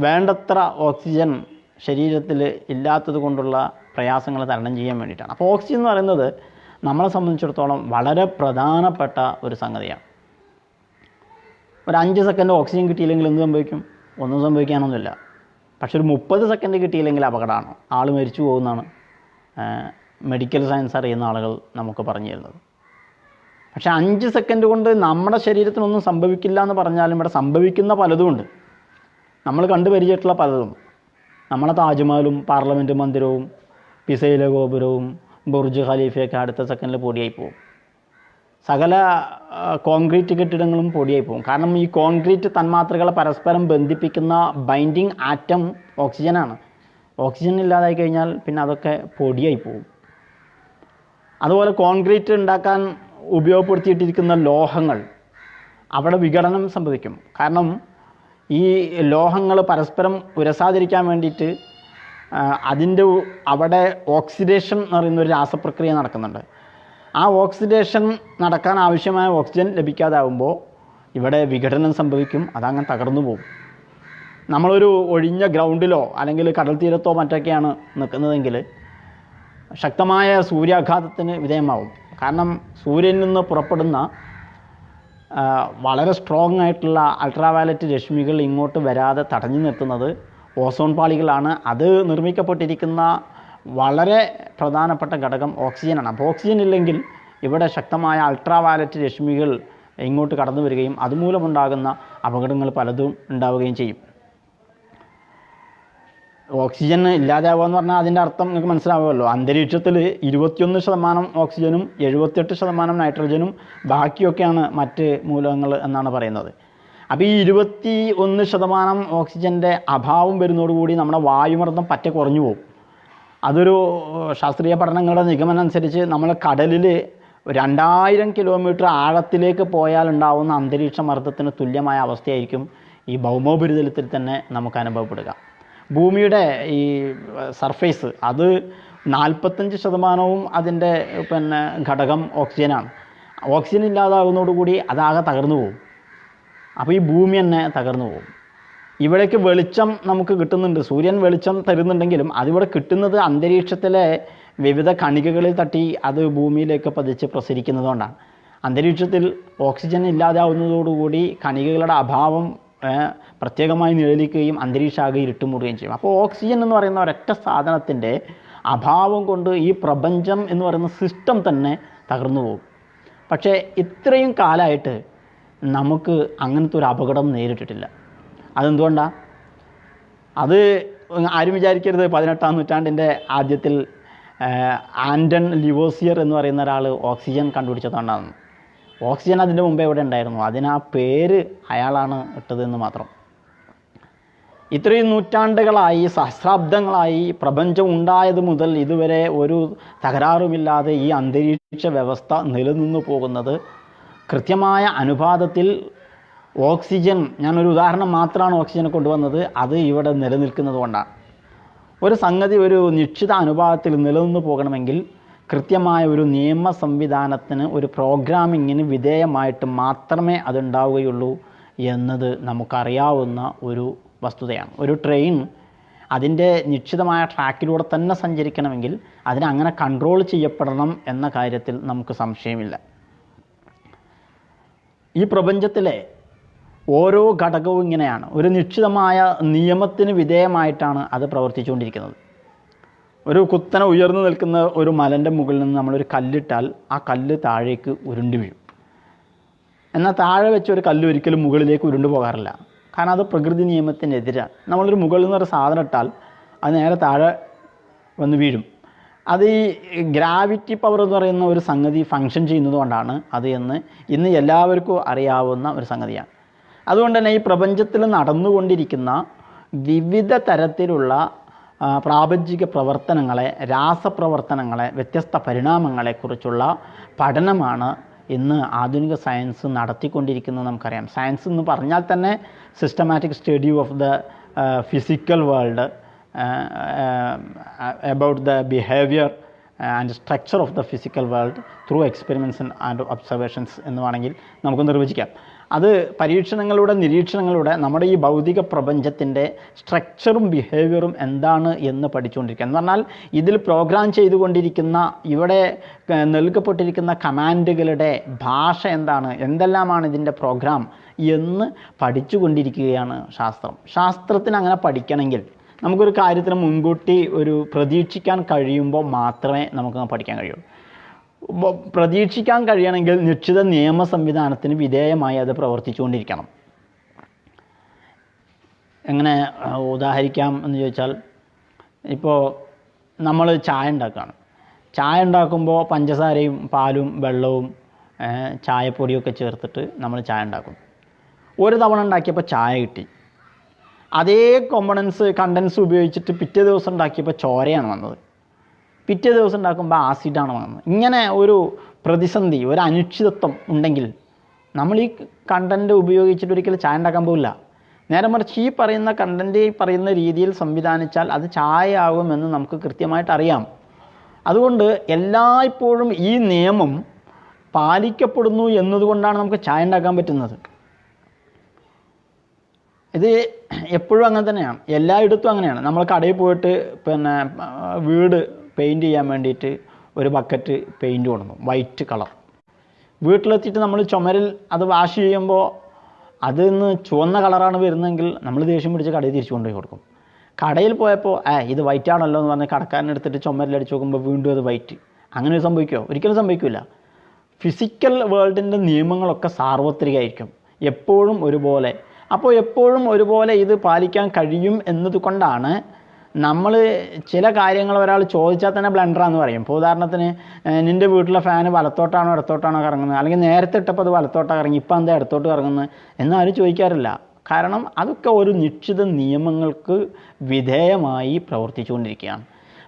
വേണ്ടത്ര ഓക്സിജൻ ശരീരത്തിൽ ഇല്ലാത്തത് കൊണ്ടുള്ള പ്രയാസങ്ങൾ തരണം ചെയ്യാൻ വേണ്ടിയിട്ടാണ്. അപ്പോൾ ഓക്സിജൻ എന്ന് പറയുന്നത് നമ്മളെ സംബന്ധിച്ചിടത്തോളം വളരെ പ്രധാനപ്പെട്ട ഒരു സംഗതിയാണ്. ഒരു 5 സെക്കൻഡ് ഓക്സിജൻ കിട്ടിയില്ലെങ്കിൽ എന്ത് സംഭവിക്കും? ഒന്നും സംഭവിക്കാനൊന്നുമില്ല. പക്ഷെ ഒരു 30 സെക്കൻഡ് കിട്ടിയില്ലെങ്കിൽ അപകടമാണ്, ആൾ മരിച്ചു പോകുന്നതാണ് മെഡിക്കൽ സയൻസ് അറിയുന്ന ആളുകൾ നമുക്ക് പറഞ്ഞു തരുന്നത്. പക്ഷെ 5 സെക്കൻഡ് കൊണ്ട് നമ്മുടെ ശരീരത്തിനൊന്നും സംഭവിക്കില്ല എന്ന് പറഞ്ഞാലും ഇവിടെ സംഭവിക്കുന്ന പലതുമുണ്ട്. നമ്മൾ കണ്ടുപരിചയമായിട്ടുള്ള പലതും, നമ്മളെ താജ്മഹലും പാർലമെൻറ്റ് മന്ദിരവും പിസയിലെ ഗോപുരവും ബുർജ് ഖലീഫയൊക്കെ അടുത്ത സെക്കൻഡിൽ പൊടിയായി പോകും. സകല കോൺക്രീറ്റ് കെട്ടിടങ്ങളും പൊടിയായി പോകും. കാരണം ഈ കോൺക്രീറ്റ് തന്മാത്രകളെ പരസ്പരം ബന്ധിപ്പിക്കുന്ന ബൈൻഡിങ് ആറ്റം ഓക്സിജനാണ്. ഓക്സിജൻ ഇല്ലാതായി കഴിഞ്ഞാൽ പിന്നെ അതൊക്കെ പൊടിയായി പോകും. അതുപോലെ കോൺക്രീറ്റ് ഉണ്ടാക്കാൻ ഉപയോഗപ്പെടുത്തിയിട്ടിരിക്കുന്ന ലോഹങ്ങൾ, അവിടെ വിഘടനം സംഭവിക്കും. കാരണം ഈ ലോഹങ്ങൾ പരസ്പരം ഉരസാതിരിക്കാൻ വേണ്ടിയിട്ട് അവിടെ ഓക്സിഡേഷൻ എന്ന് പറയുന്നൊരു രാസപ്രക്രിയ നടക്കുന്നുണ്ട്. ആ ഓക്സിഡേഷൻ നടക്കാൻ ആവശ്യമായ ഓക്സിജൻ ലഭിക്കാതാവുമ്പോൾ ഇവിടെ വിഘടനം സംഭവിക്കും, അതങ്ങനെ തകർന്നു പോകും. നമ്മളൊരു ഒഴിഞ്ഞ ഗ്രൗണ്ടിലോ അല്ലെങ്കിൽ കടൽ തീരത്തോ മറ്റൊക്കെയാണ് നിൽക്കുന്നതെങ്കിൽ ശക്തമായ സൂര്യാഘാതത്തിന് വിധേയമാവും. കാരണം സൂര്യനിൽ നിന്ന് പുറപ്പെടുന്ന വളരെ സ്ട്രോങ് ആയിട്ടുള്ള അൾട്രാവയലറ്റ് രശ്മികൾ ഇങ്ങോട്ട് വരാതെ തടഞ്ഞു നിർത്തുന്നത് ഓസോൺ പാളികളാണ്. അത് നിർമ്മിക്കപ്പെട്ടിരിക്കുന്ന വളരെ പ്രധാനപ്പെട്ട ഘടകം ഓക്സിജനാണ്. അപ്പോൾ ഓക്സിജൻ ഇല്ലെങ്കിൽ ഇവിടെ ശക്തമായ അൾട്രാവയലറ്റ് രശ്മികൾ ഇങ്ങോട്ട് കടന്നു വരികയും അതുമൂലമുണ്ടാകുന്ന അപകടങ്ങൾ പലതും ഉണ്ടാവുകയും ചെയ്യും. ഓക്സിജൻ ഇല്ലാതാവുക എന്ന് പറഞ്ഞാൽ അതിൻ്റെ അർത്ഥം നിങ്ങൾക്ക് മനസ്സിലാവുമല്ലോ. അന്തരീക്ഷത്തിൽ 21% ഓക്സിജനും 78% നൈട്രജനും ബാക്കിയൊക്കെയാണ് മറ്റ് മൂലകങ്ങൾ എന്നാണ് പറയുന്നത്. അപ്പോൾ ഈ 21% ഓക്സിജൻ്റെ അഭാവം വരുന്നതോടുകൂടി നമ്മുടെ വായുമർദ്ദം പറ്റെ കുറഞ്ഞു പോകും. അതൊരു ശാസ്ത്രീയ പഠനങ്ങളുടെ നിഗമനം അനുസരിച്ച് നമ്മൾ കടലിൽ 2000 കിലോമീറ്റർ ആഴത്തിലേക്ക് പോയാൽ ഉണ്ടാവുന്ന അന്തരീക്ഷ മർദ്ദത്തിന് തുല്യമായ അവസ്ഥയായിരിക്കും ഈ ഭൗമോപരിതലത്തിൽ തന്നെ നമുക്ക് അനുഭവപ്പെടുക. ഭൂമിയുടെ ഈ സർഫേസ് അത് 45% അതിൻ്റെ ഘടകം ഓക്സിജനാണ്. ഓക്സിജൻ ഇല്ലാതാകുന്നതോടുകൂടി അതാകെ തകർന്നു പോകും. അപ്പോൾ ഈ ഭൂമി തന്നെ തകർന്നു പോകും. ഇവിടേക്ക് വെളിച്ചം നമുക്ക് കിട്ടുന്നുണ്ട്, സൂര്യൻ വെളിച്ചം തരുന്നുണ്ടെങ്കിലും അതിവിടെ കിട്ടുന്നത് അന്തരീക്ഷത്തിലെ വിവിധ കണികകളിൽ തട്ടി അത് ഭൂമിയിലേക്ക് പതിച്ച് പ്രസരിക്കുന്നതുകൊണ്ടാണ്. അന്തരീക്ഷത്തിൽ ഓക്സിജൻ ഇല്ലാതാവുന്നതോടുകൂടി കണികകളുടെ അഭാവം പ്രത്യേകമായി നിഴലിക്കുകയും അന്തരീക്ഷാകെ ഇരുട്ടുമൂടുകയും ചെയ്യും. അപ്പോൾ ഓക്സിജൻ എന്ന് പറയുന്ന ഒരൊറ്റ സാധനത്തിൻ്റെ അഭാവം കൊണ്ട് ഈ പ്രപഞ്ചം എന്ന് പറയുന്ന സിസ്റ്റം തന്നെ തകർന്നു പോകും. പക്ഷേ ഇത്രയും കാലമായിട്ട് നമുക്ക് അങ്ങനത്തെ ഒരു അപകടം നേരിട്ടിട്ടില്ല. അതെന്തുകൊണ്ടാണ്? അത് ആരും വിചാരിക്കരുത് 18-ാം നൂറ്റാണ്ടിൻ്റെ ആദ്യത്തിൽ ആൻറ്റൺ ലിവോസിയർ എന്ന് പറയുന്ന ഒരാൾ ഓക്സിജൻ കണ്ടുപിടിച്ചതുകൊണ്ടാണ്. ഓക്സിജൻ അതിൻ്റെ മുമ്പേ ഇവിടെ ഉണ്ടായിരുന്നു, അതിന് ആ പേര് അയാളാണ് ഇട്ടതെന്ന് മാത്രം. ഇത്രയും നൂറ്റാണ്ടുകളായി, സഹസ്രാബ്ദങ്ങളായി പ്രപഞ്ചം ഉണ്ടായത് മുതൽ ഇതുവരെ ഒരു തകരാറുമില്ലാതെ ഈ അന്തരീക്ഷ വ്യവസ്ഥ നിലനിന്നു പോകുന്നത് കൃത്യമായ അനുപാതത്തിൽ ഓക്സിജൻ, ഞാനൊരു ഉദാഹരണം മാത്രമാണ് ഓക്സിജനെ കൊണ്ടുവന്നത്, അത് ഇവിടെ നിലനിൽക്കുന്നത് കൊണ്ടാണ്. ഒരു സംഗതി ഒരു നിശ്ചിത അനുപാതത്തിൽ നിലനിന്ന് പോകണമെങ്കിൽ കൃത്യമായ ഒരു നിയമ സംവിധാനത്തിന്, ഒരു പ്രോഗ്രാമിങ്ങിന് വിധേയമായിട്ട് മാത്രമേ അതുണ്ടാവുകയുള്ളൂ എന്നത് നമുക്കറിയാവുന്ന ഒരു വസ്തുതയാണ്. ഒരു ട്രെയിൻ അതിൻ്റെ നിശ്ചിതമായ ട്രാക്കിലൂടെ തന്നെ സഞ്ചരിക്കണമെങ്കിൽ അതിനെ അങ്ങനെ കൺട്രോൾ ചെയ്യപ്പെടണം എന്ന കാര്യത്തിൽ നമുക്ക് സംശയമില്ല. ഈ പ്രപഞ്ചത്തിലെ ഓരോ ഘടകവും ഇങ്ങനെയാണ്, ഒരു നിശ്ചിതമായ നിയമത്തിന് വിധേയമായിട്ടാണ് അത് പ്രവർത്തിച്ചുകൊണ്ടിരിക്കുന്നത്. ഒരു കുത്തനെ ഉയർന്നു നിൽക്കുന്ന ഒരു മലൻ്റെ മുകളിൽ നിന്ന് നമ്മളൊരു കല്ലിട്ടാൽ ആ കല്ല് താഴേക്ക് ഉരുണ്ടു വീഴും. എന്നാൽ താഴെ വെച്ച ഒരു കല്ല് ഒരിക്കലും മുകളിലേക്ക് ഉരുണ്ടു പോകാറില്ല, കാരണം അത് പ്രകൃതി നിയമത്തിനെതിരാണ്. നമ്മളൊരു മുകളിൽ നിന്നൊരു സാധനം ഇട്ടാൽ അത് നേരെ താഴെ വന്ന് വീഴും. അത് ഈ ഗ്രാവിറ്റി പവർ എന്ന് പറയുന്ന ഒരു സംഗതി ഫങ്ഷൻ ചെയ്യുന്നത് കൊണ്ടാണ് അത് എന്ന് ഇന്ന് എല്ലാവർക്കും അറിയാവുന്ന ഒരു സംഗതിയാണ്. അതുകൊണ്ട് തന്നെ ഈ പ്രപഞ്ചത്തിൽ നടന്നുകൊണ്ടിരിക്കുന്ന വിവിധ തരത്തിലുള്ള പ്രാപഞ്ചിക പ്രവർത്തനങ്ങളെ, രാസപ്രവർത്തനങ്ങളെ, വ്യത്യസ്ത പരിണാമങ്ങളെക്കുറിച്ചുള്ള പഠനമാണ് ഇന്ന് ആധുനിക സയൻസ് നടത്തിക്കൊണ്ടിരിക്കുന്നത്. നമുക്കറിയാം, സയൻസ് എന്ന് പറഞ്ഞാൽ തന്നെ systematic study of the physical world, about the behavior and structure of the physical world through experiments and observations എന്ന് വേണമെങ്കിൽ നമുക്ക് നിർവചിക്കാം. അത് പരീക്ഷണങ്ങളുടെ, നിരീക്ഷണങ്ങളുടെ നമ്മുടെ ഈ ഭൗതിക പ്രപഞ്ചത്തിൻ്റെ സ്ട്രക്ചറും ബിഹേവിയറും എന്താണ് എന്ന് പഠിച്ചുകൊണ്ടിരിക്കുക. എന്ന് പറഞ്ഞാൽ ഇതിൽ പ്രോഗ്രാം ചെയ്തുകൊണ്ടിരിക്കുന്ന, ഇവിടെ നൽകപ്പെട്ടിരിക്കുന്ന കമാൻഡുകളുടെ ഭാഷ എന്താണ്, എന്തെല്ലാമാണ് ഇതിൻ്റെ പ്രോഗ്രാം എന്ന് പഠിച്ചുകൊണ്ടിരിക്കുകയാണ് ശാസ്ത്രം. ശാസ്ത്രത്തിന് അങ്ങനെ പഠിക്കണമെങ്കിൽ നമുക്കൊരു കാര്യത്തിന് മുൻകൂട്ടി ഒരു പ്രതീക്ഷിക്കാൻ കഴിയുമ്പോൾ മാത്രമേ നമുക്ക് പഠിക്കാൻ കഴിയുള്ളൂ. പ്രതീക്ഷിക്കാൻ കഴിയണമെങ്കിൽ നിശ്ചിത നിയമ സംവിധാനത്തിന് വിധേയമായി അത് പ്രവർത്തിച്ചുകൊണ്ടിരിക്കണം. എങ്ങനെ ഉദാഹരിക്കാം എന്ന് ചോദിച്ചാൽ, ഇപ്പോൾ നമ്മൾ ചായ ഉണ്ടാക്കുകയാണ്. ചായ ഉണ്ടാക്കുമ്പോൾ പഞ്ചസാരയും പാലും വെള്ളവും ചായപ്പൊടിയൊക്കെ ചേർത്തിട്ട് നമ്മൾ ചായ ഉണ്ടാക്കും. ഒരു തവണ ഉണ്ടാക്കിയപ്പോൾ ചായ കിട്ടി. അതേ കണ്ടൻസ് ഉപയോഗിച്ചിട്ട് പിറ്റേ ദിവസം ഉണ്ടാക്കിയപ്പോൾ ചോരയാണ് വന്നത്. പിറ്റേ ദിവസം ഉണ്ടാക്കുമ്പോൾ ആസിഡാണ് വന്നത്. ഇങ്ങനെ ഒരു പ്രതിസന്ധി, ഒരു അനിശ്ചിതത്വം ഉണ്ടെങ്കിൽ നമ്മൾ ഈ കണ്ടൻറ്റ് ഉപയോഗിച്ചിട്ട് ഒരിക്കലും ചായ ഉണ്ടാക്കാൻ പോകില്ല. നേരെ മറിച്ച് ഈ പറയുന്ന കണ്ടൻറ്റ് ഈ പറയുന്ന രീതിയിൽ സംവിധാനിച്ചാൽ അത് ചായ ആകുമെന്ന് നമുക്ക് കൃത്യമായിട്ട് അറിയാം. അതുകൊണ്ട് എല്ലായ്പ്പോഴും ഈ നിയമം പാലിക്കപ്പെടുന്നു എന്നതുകൊണ്ടാണ് നമുക്ക് ചായ ഉണ്ടാക്കാൻ പറ്റുന്നത്. ഇത് എപ്പോഴും അങ്ങനെ തന്നെയാണ്, എല്ലായിടത്തും അങ്ങനെയാണ്. നമ്മൾ കടയിൽ പോയിട്ട് വീട് പെയിൻറ്റ് ചെയ്യാൻ വേണ്ടിയിട്ട് ഒരു ബക്കറ്റ് പെയിൻറ്റ് കൊണ്ടുവന്നു, വൈറ്റ് കളർ. വീട്ടിലെത്തിയിട്ട് നമ്മൾ ചുമരിൽ അത് വാഷ് ചെയ്യുമ്പോൾ അതിന്ന് ചുവന്ന കളറാണ് വരുന്നതെങ്കിൽ നമ്മൾ ദേഷ്യം പിടിച്ച് കടയിൽ തിരിച്ചു കൊണ്ടുപോയി കൊടുക്കും. കടയിൽ പോയപ്പോൾ ഇത് വൈറ്റ് ആണല്ലോ എന്ന് പറഞ്ഞ് കടക്കാരനെടുത്തിട്ട് ചുമരിലടിച്ച് നോക്കുമ്പോൾ വീണ്ടും അത് വൈറ്റ്. അങ്ങനെ സംഭവിക്കുമോ? ഒരിക്കലും സംഭവിക്കില്ല. ഫിസിക്കൽ വേൾഡിൻ്റെ നിയമങ്ങളൊക്കെ സാർവത്രികമായിരിക്കും, എപ്പോഴും ഒരുപോലെ. അപ്പോൾ എപ്പോഴും ഒരുപോലെ ഇത് പാലിക്കാൻ കഴിയും എന്നതുകൊണ്ടാണ് നമ്മൾ ചില കാര്യങ്ങൾ ഒരാൾ ചോദിച്ചാൽ തന്നെ ബ്ലണ്ടറാന്ന് പറയും. ഇപ്പോൾ ഉദാഹരണത്തിന്, നിൻ്റെ വീട്ടിലെ ഫാന് വലത്തോട്ടാണോ ഇടത്തോട്ടാണോ കറങ്ങുന്നത്, അല്ലെങ്കിൽ നേരത്തെ ഇട്ടപ്പോൾ അത് വലത്തോട്ടാണ് കറങ്ങി, ഇപ്പം എന്താ ഇടത്തോട്ട് കറങ്ങുന്നത് എന്നാരും ചോദിക്കാറില്ല. കാരണം അതൊക്കെ ഒരു നിശ്ചിത നിയമങ്ങൾക്ക് വിധേയമായി പ്രവർത്തിച്ചുകൊണ്ടിരിക്കുകയാണ്.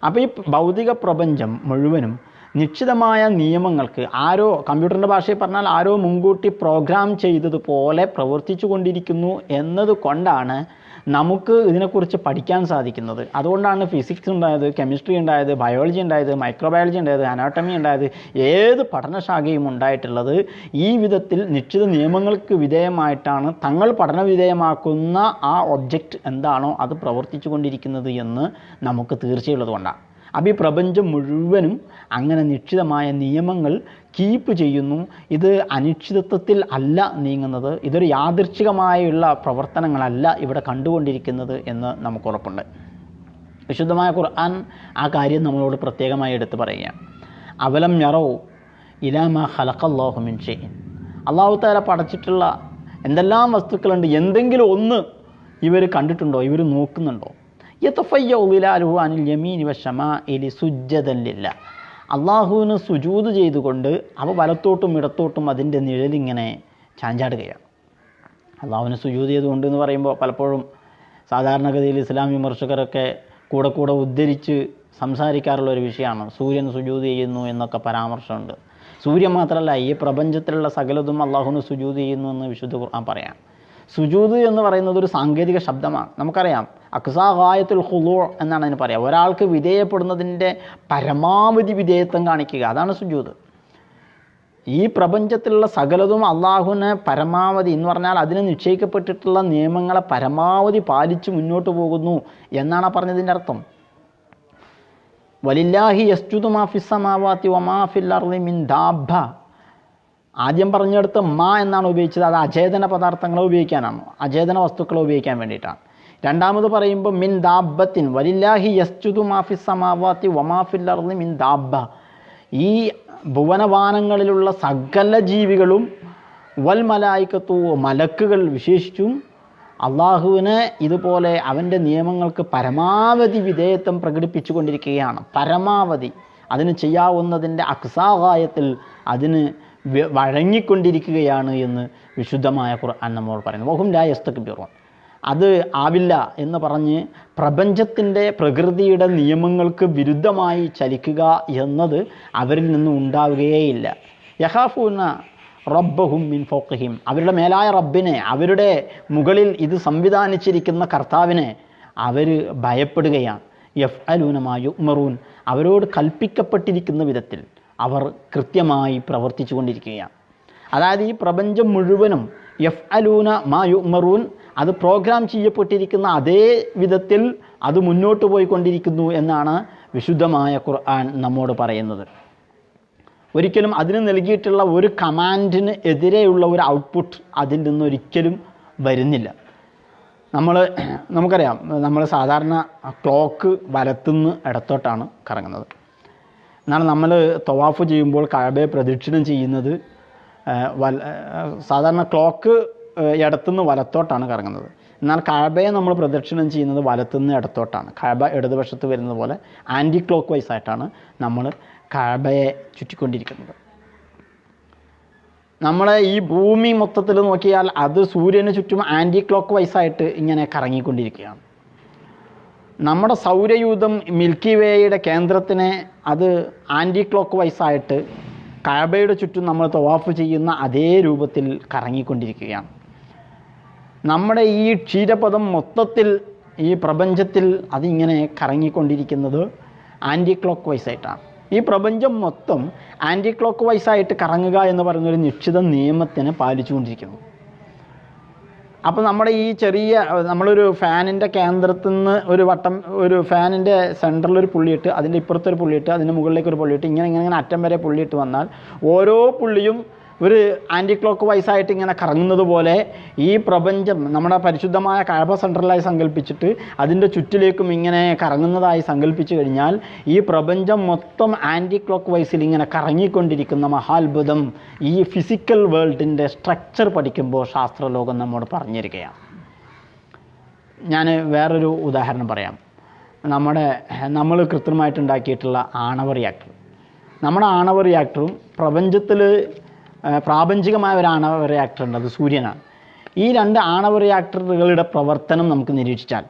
അപ്പോൾ ഈ ഭൗതിക പ്രപഞ്ചം മുഴുവനും നിശ്ചിതമായ നിയമങ്ങൾക്ക്, ആരോ, കമ്പ്യൂട്ടറിൻ്റെ ഭാഷയിൽ പറഞ്ഞാൽ ആരോ മുൻകൂട്ടി പ്രോഗ്രാം ചെയ്തതുപോലെ പ്രവർത്തിച്ചു കൊണ്ടിരിക്കുന്നു എന്നതുകൊണ്ടാണ് നമുക്ക് ഇതിനെക്കുറിച്ച് പഠിക്കാൻ സാധിക്കുന്നത്. അതുകൊണ്ടാണ് ഫിസിക്സ് ഉണ്ടായത്, കെമിസ്ട്രി ഉണ്ടായത്, ബയോളജി ഉണ്ടായത്, മൈക്രോബയോളജി ഉണ്ടായത്, അനാട്ടമി ഉണ്ടായത്, ഏത് പഠനശാഖയും ഉണ്ടായിട്ടുള്ളത് ഈ വിധത്തിൽ നിശ്ചിത നിയമങ്ങൾക്ക് വിധേയമായിട്ടാണ് തങ്ങൾ പഠന വിധേയമാക്കുന്ന ആ ഒബ്ജക്റ്റ് എന്താണോ അത് പ്രവർത്തിച്ചു കൊണ്ടിരിക്കുന്നത് എന്ന് നമുക്ക് തീർച്ചയുള്ളത് കൊണ്ടാണ്. അപ്പോൾ ഈ പ്രപഞ്ചം മുഴുവനും അങ്ങനെ നിശ്ചിതമായ നിയമങ്ങൾ കീപ്പ് ചെയ്യുന്നു. ഇത് അനിശ്ചിതത്വത്തിൽ അല്ല നീങ്ങുന്നത്, ഇതൊരു യാദൃച്ഛികമായുള്ള പ്രവർത്തനങ്ങളല്ല ഇവിടെ കണ്ടുകൊണ്ടിരിക്കുന്നത് എന്ന് നമുക്ക് ഉറപ്പുണ്ട്. വിശുദ്ധമായ ഖുർആൻ ആ കാര്യം നമ്മളോട് പ്രത്യേകമായി എടുത്തു പറയുകയാണ്. അവലം യറൗ ഇലാ മാ ഖലഖല്ലാഹു മിൻ ഷൈഇൻ. അല്ലാഹു തആല പടച്ചിട്ടുള്ള എന്തെല്ലാം വസ്തുക്കളുണ്ട്, എന്തെങ്കിലും ഒന്ന് ഇവർ കണ്ടിട്ടുണ്ടോ, ഇവർ നോക്കുന്നുണ്ടോ? യതഫയ്യഉ ളിലാലുഹു അനിൽ യമീനി വശമാഇലി സുജ്ജദൻ ലില്ലാഹ്. അള്ളാഹുവിന് സുജൂദ് ചെയ്തുകൊണ്ട് അവ വലത്തോട്ടും ഇടത്തോട്ടും അതിൻ്റെ നിഴലിങ്ങനെ ചാഞ്ചാടുകയാണ്. അള്ളാഹുവിന് സുജൂദ് ചെയ്തുകൊണ്ട് എന്ന് പറയുമ്പോൾ പലപ്പോഴും സാധാരണഗതിയിൽ ഇസ്ലാം വിമർശകരൊക്കെ കൂടെ ഉദ്ധരിച്ച് സംസാരിക്കാറുള്ള ഒരു വിഷയമാണ്. സൂര്യൻ സുജൂദ് ചെയ്യുന്നു എന്നൊക്കെ പരാമർശമുണ്ട്. സൂര്യൻ മാത്രമല്ല, ഈ പ്രപഞ്ചത്തിലുള്ള സകലതും അള്ളാഹുവിന് സുജൂദ് ചെയ്യുന്നു എന്ന് വിശുദ്ധ ഖുർആൻ പറയാം. സുജൂദ് എന്ന് പറയുന്നത് ഒരു സാങ്കേതിക ശബ്ദമാണ്. നമുക്കറിയാം അക്സാ ഗായത്തുൽ ഖുളൂ എന്നാണ് അതിന് പറയുക. ഒരാൾക്ക് വിധേയപ്പെടുന്നതിൻ്റെ പരമാവധി വിധേയത്വം കാണിക്കുക, അതാണ് സുജൂദ്. ഈ പ്രപഞ്ചത്തിലുള്ള സകലതും അള്ളാഹുവിന് പരമാവധി എന്ന് പറഞ്ഞാൽ അതിന് നിശ്ചയിക്കപ്പെട്ടിട്ടുള്ള നിയമങ്ങളെ പരമാവധി പാലിച്ച് മുന്നോട്ട് പോകുന്നു എന്നാണ് പറഞ്ഞതിൻ്റെ അർത്ഥം. വലില്ലാഹി യസ്ജുദു മാ ഫിസ് സമാവാതി വമാ ഫിൽ അർളി മിൻ ദാബ്ബ. ആദ്യം പറഞ്ഞെടുത്ത് മാ എന്നാണ് ഉപയോഗിച്ചത്. അത് അചേതന പദാർത്ഥങ്ങളെ ഉപയോഗിക്കാനാണ്, അചേതന വസ്തുക്കളെ ഉപയോഗിക്കാൻ വേണ്ടിയിട്ടാണ്. രണ്ടാമത് പറയുമ്പോൾ മിൻ ദാബ്ബത്തിൻ, വലില്ലാഹി യസ്ജുദു മാ ഫിസ് സമാവാതി വമാ ഫിൽ അർളി മിൻ ദാബ്ബ. ഈ ഭുവനവാനങ്ങളിലുള്ള സകല ജീവികളും വൽ മലായികത്തു, മലക്കുകൾ വിശേഷിച്ചും അള്ളാഹുവിന് ഇതുപോലെ അവൻ്റെ നിയമങ്ങൾക്ക് പരമാവധി വിധേയത്വം പ്രകടിപ്പിച്ചു കൊണ്ടിരിക്കുകയാണ്. പരമാവധി അതിന് ചെയ്യാവുന്നതിൻ്റെ അക്സാഗായത്തിൽ അതിന് വഴങ്ങിക്കൊണ്ടിരിക്കുകയാണ് എന്ന് വിശുദ്ധമായ ഖുർആൻ നമ്മോട് പറയുന്നു. വഹും ലാ യസ്തക്ബിറൂൻ. അത് ആവില്ല എന്ന് പറഞ്ഞ് പ്രപഞ്ചത്തിൻ്റെ പ്രകൃതിയുടെ നിയമങ്ങൾക്ക് വിരുദ്ധമായി ചലിക്കുക എന്നത് അവരിൽ നിന്നും ഉണ്ടാവുകയേയില്ല. യഖാഫൂന റബ്ബഹും മിൻ ഫൗഖിഹിം. അവരുടെ മേലായ റബ്ബിനെ, അവരുടെ മുകളിൽ ഇത് സംവിധാനിച്ചിരിക്കുന്ന കർത്താവിനെ അവർ ഭയപ്പെടുകയാണ്. യഫ്അലൂന മാ യുഅ്മറൂൻ. അവരോട് കൽപ്പിക്കപ്പെട്ടിരിക്കുന്ന വിധത്തിൽ അവർ കൃത്യമായി പ്രവർത്തിച്ചു കൊണ്ടിരിക്കുകയാണ്. അതായത് ഈ പ്രപഞ്ചം മുഴുവനും യഫ്അലൂന മാ യുഅ്മറൂൻ, അത് പ്രോഗ്രാം ചെയ്യപ്പെട്ടിരിക്കുന്ന അതേ വിധത്തിൽ അത് മുന്നോട്ട് പോയിക്കൊണ്ടിരിക്കുന്നു എന്നാണ് വിശുദ്ധമായ ഖുർആൻ നമ്മോട് പറയുന്നത്. ഒരിക്കലും അതിന് നൽകിയിട്ടുള്ള ഒരു കമാൻഡിന് എതിരെയുള്ള ഒരു ഔട്ട്പുട്ട് അതിൽ നിന്നൊരിക്കലും വരുന്നില്ല. നമുക്കറിയാം, നമ്മൾ സാധാരണ ക്ലോക്ക് വലത്തുനിന്ന് ഇടത്തോട്ടാണ് കറങ്ങുന്നത്. എന്നാൽ നമ്മൾ തവാഫ് ചെയ്യുമ്പോൾ കഅബയെ പ്രദക്ഷിണം ചെയ്യുന്നത് സാധാരണ ക്ലോക്ക് ഇടത്തുനിന്ന് വലത്തോട്ടാണ് കറങ്ങുന്നത്. എന്നാൽ കഅബയെ നമ്മൾ പ്രദക്ഷിണം ചെയ്യുന്നത് വലത്തുനിന്ന് ഇടത്തോട്ടാണ്. കഅബ ഇടതുവശത്ത് വരുന്നത് പോലെ ആൻറ്റി ക്ലോക്ക് വൈസ് ആയിട്ടാണ് നമ്മൾ കഅബയെ ചുറ്റിക്കൊണ്ടിരിക്കുന്നത്. നമ്മളെ ഈ ഭൂമി മൊത്തത്തിൽ നോക്കിയാൽ അത് സൂര്യന് ചുറ്റും ആൻറ്റി ക്ലോക്ക് വൈസായിട്ട് ഇങ്ങനെ കറങ്ങിക്കൊണ്ടിരിക്കുകയാണ്. നമ്മുടെ സൗരയൂഥം മിൽക്കി വേയുടെ കേന്ദ്രത്തിനെ അത് ആൻറ്റി ക്ലോക്ക് വൈസായിട്ട് കഅബയുടെ ചുറ്റും നമ്മൾ തവാഫ് ചെയ്യുന്ന അതേ രൂപത്തിൽ കറങ്ങിക്കൊണ്ടിരിക്കുകയാണ്. നമ്മുടെ ഈ ക്ഷീരപഥം മൊത്തത്തിൽ ഈ പ്രപഞ്ചത്തിൽ അതിങ്ങനെ കറങ്ങിക്കൊണ്ടിരിക്കുന്നത് ആൻറ്റി ക്ലോക്ക് വൈസായിട്ടാണ്. ഈ പ്രപഞ്ചം മൊത്തം ആൻറ്റി ക്ലോക്ക് വൈസായിട്ട് കറങ്ങുക എന്ന് പറയുന്നൊരു നിശ്ചിത നിയമത്തിനെ പാലിച്ചുകൊണ്ടിരിക്കുന്നു. അപ്പോൾ നമ്മുടെ ഈ നമ്മളൊരു ഫാനിൻ്റെ കേന്ദ്രത്തിൽ നിന്ന് ഒരു ഫാനിൻ്റെ സെൻറ്ററിലൊരു പുള്ളിയിട്ട് അതിൻ്റെ ഇപ്പുറത്തൊരു പുള്ളിയിട്ട് അതിൻ്റെ മുകളിലേക്കൊരു പുള്ളിയിട്ട് ഇങ്ങനെ അറ്റം വരെ പുള്ളിയിട്ട് വന്നാൽ ഓരോ പുള്ളിയും ഒരു ആൻറ്റി ക്ലോക്ക് വൈസായിട്ട് ഇങ്ങനെ കറങ്ങുന്നത് പോലെ ഈ പ്രപഞ്ചം നമ്മുടെ പരിശുദ്ധമായ കഅബ സെൻട്രലായി സങ്കല്പിച്ചിട്ട് അതിൻ്റെ ചുറ്റിലേക്കും ഇങ്ങനെ കറങ്ങുന്നതായി സങ്കല്പിച്ചു കഴിഞ്ഞാൽ ഈ പ്രപഞ്ചം മൊത്തം ആൻറ്റി ക്ലോക്ക് വൈസിൽ ഇങ്ങനെ കറങ്ങിക്കൊണ്ടിരിക്കുന്ന മഹാത്ഭുതം ഈ ഫിസിക്കൽ വേൾഡിൻ്റെ സ്ട്രക്ചർ പഠിക്കുമ്പോൾ ശാസ്ത്രലോകം നമ്മോട് പറഞ്ഞിരിക്കുകയാണ്. ഞാൻ വേറൊരു ഉദാഹരണം പറയാം. നമ്മൾ കൃത്രിമമായിട്ടുണ്ടാക്കിയിട്ടുള്ള ആണവ റിയാക്ടർ. നമ്മുടെ ആണവ റിയാക്ടറും പ്രപഞ്ചത്തിൽ പ്രാപഞ്ചികമായ ഒരു ആണവ റിയാക്ടർ ഉണ്ട്, അത് സൂര്യനാണ്. ഈ രണ്ട് ആണവ റിയാക്ടറുകളുടെ പ്രവർത്തനം നമുക്ക് നിരീക്ഷിച്ചാൽ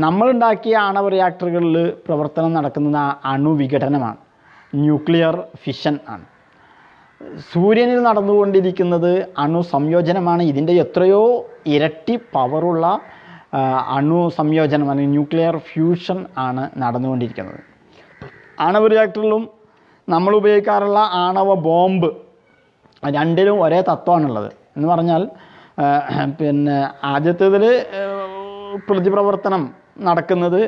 നമ്മളുണ്ടാക്കിയ ആണവ റിയാക്ടറുകളിൽ പ്രവർത്തനം നടക്കുന്നത് അണുവിഘടനമാണ്, ന്യൂക്ലിയർ ഫിഷൻ ആണ്. സൂര്യനിൽ നടന്നുകൊണ്ടിരിക്കുന്നത് അണു സംയോജനമാണ്. ഇതിൻ്റെ എത്രയോ ഇരട്ടി പവറുള്ള അണു സംയോജനം അല്ലെങ്കിൽ ന്യൂക്ലിയർ ഫ്യൂഷൻ ആണ് നടന്നുകൊണ്ടിരിക്കുന്നത്. ആണവ റിയാക്ടറിലും നമ്മൾ ഉപയോഗിക്കാറുള്ള ആണവ ബോംബ് രണ്ടിലും ഒരേ തത്വമാണുള്ളത്. എന്ന് പറഞ്ഞാൽ ആദ്യത്തേതിൽ പ്രതിപ്രവർത്തനം നടക്കുന്നത്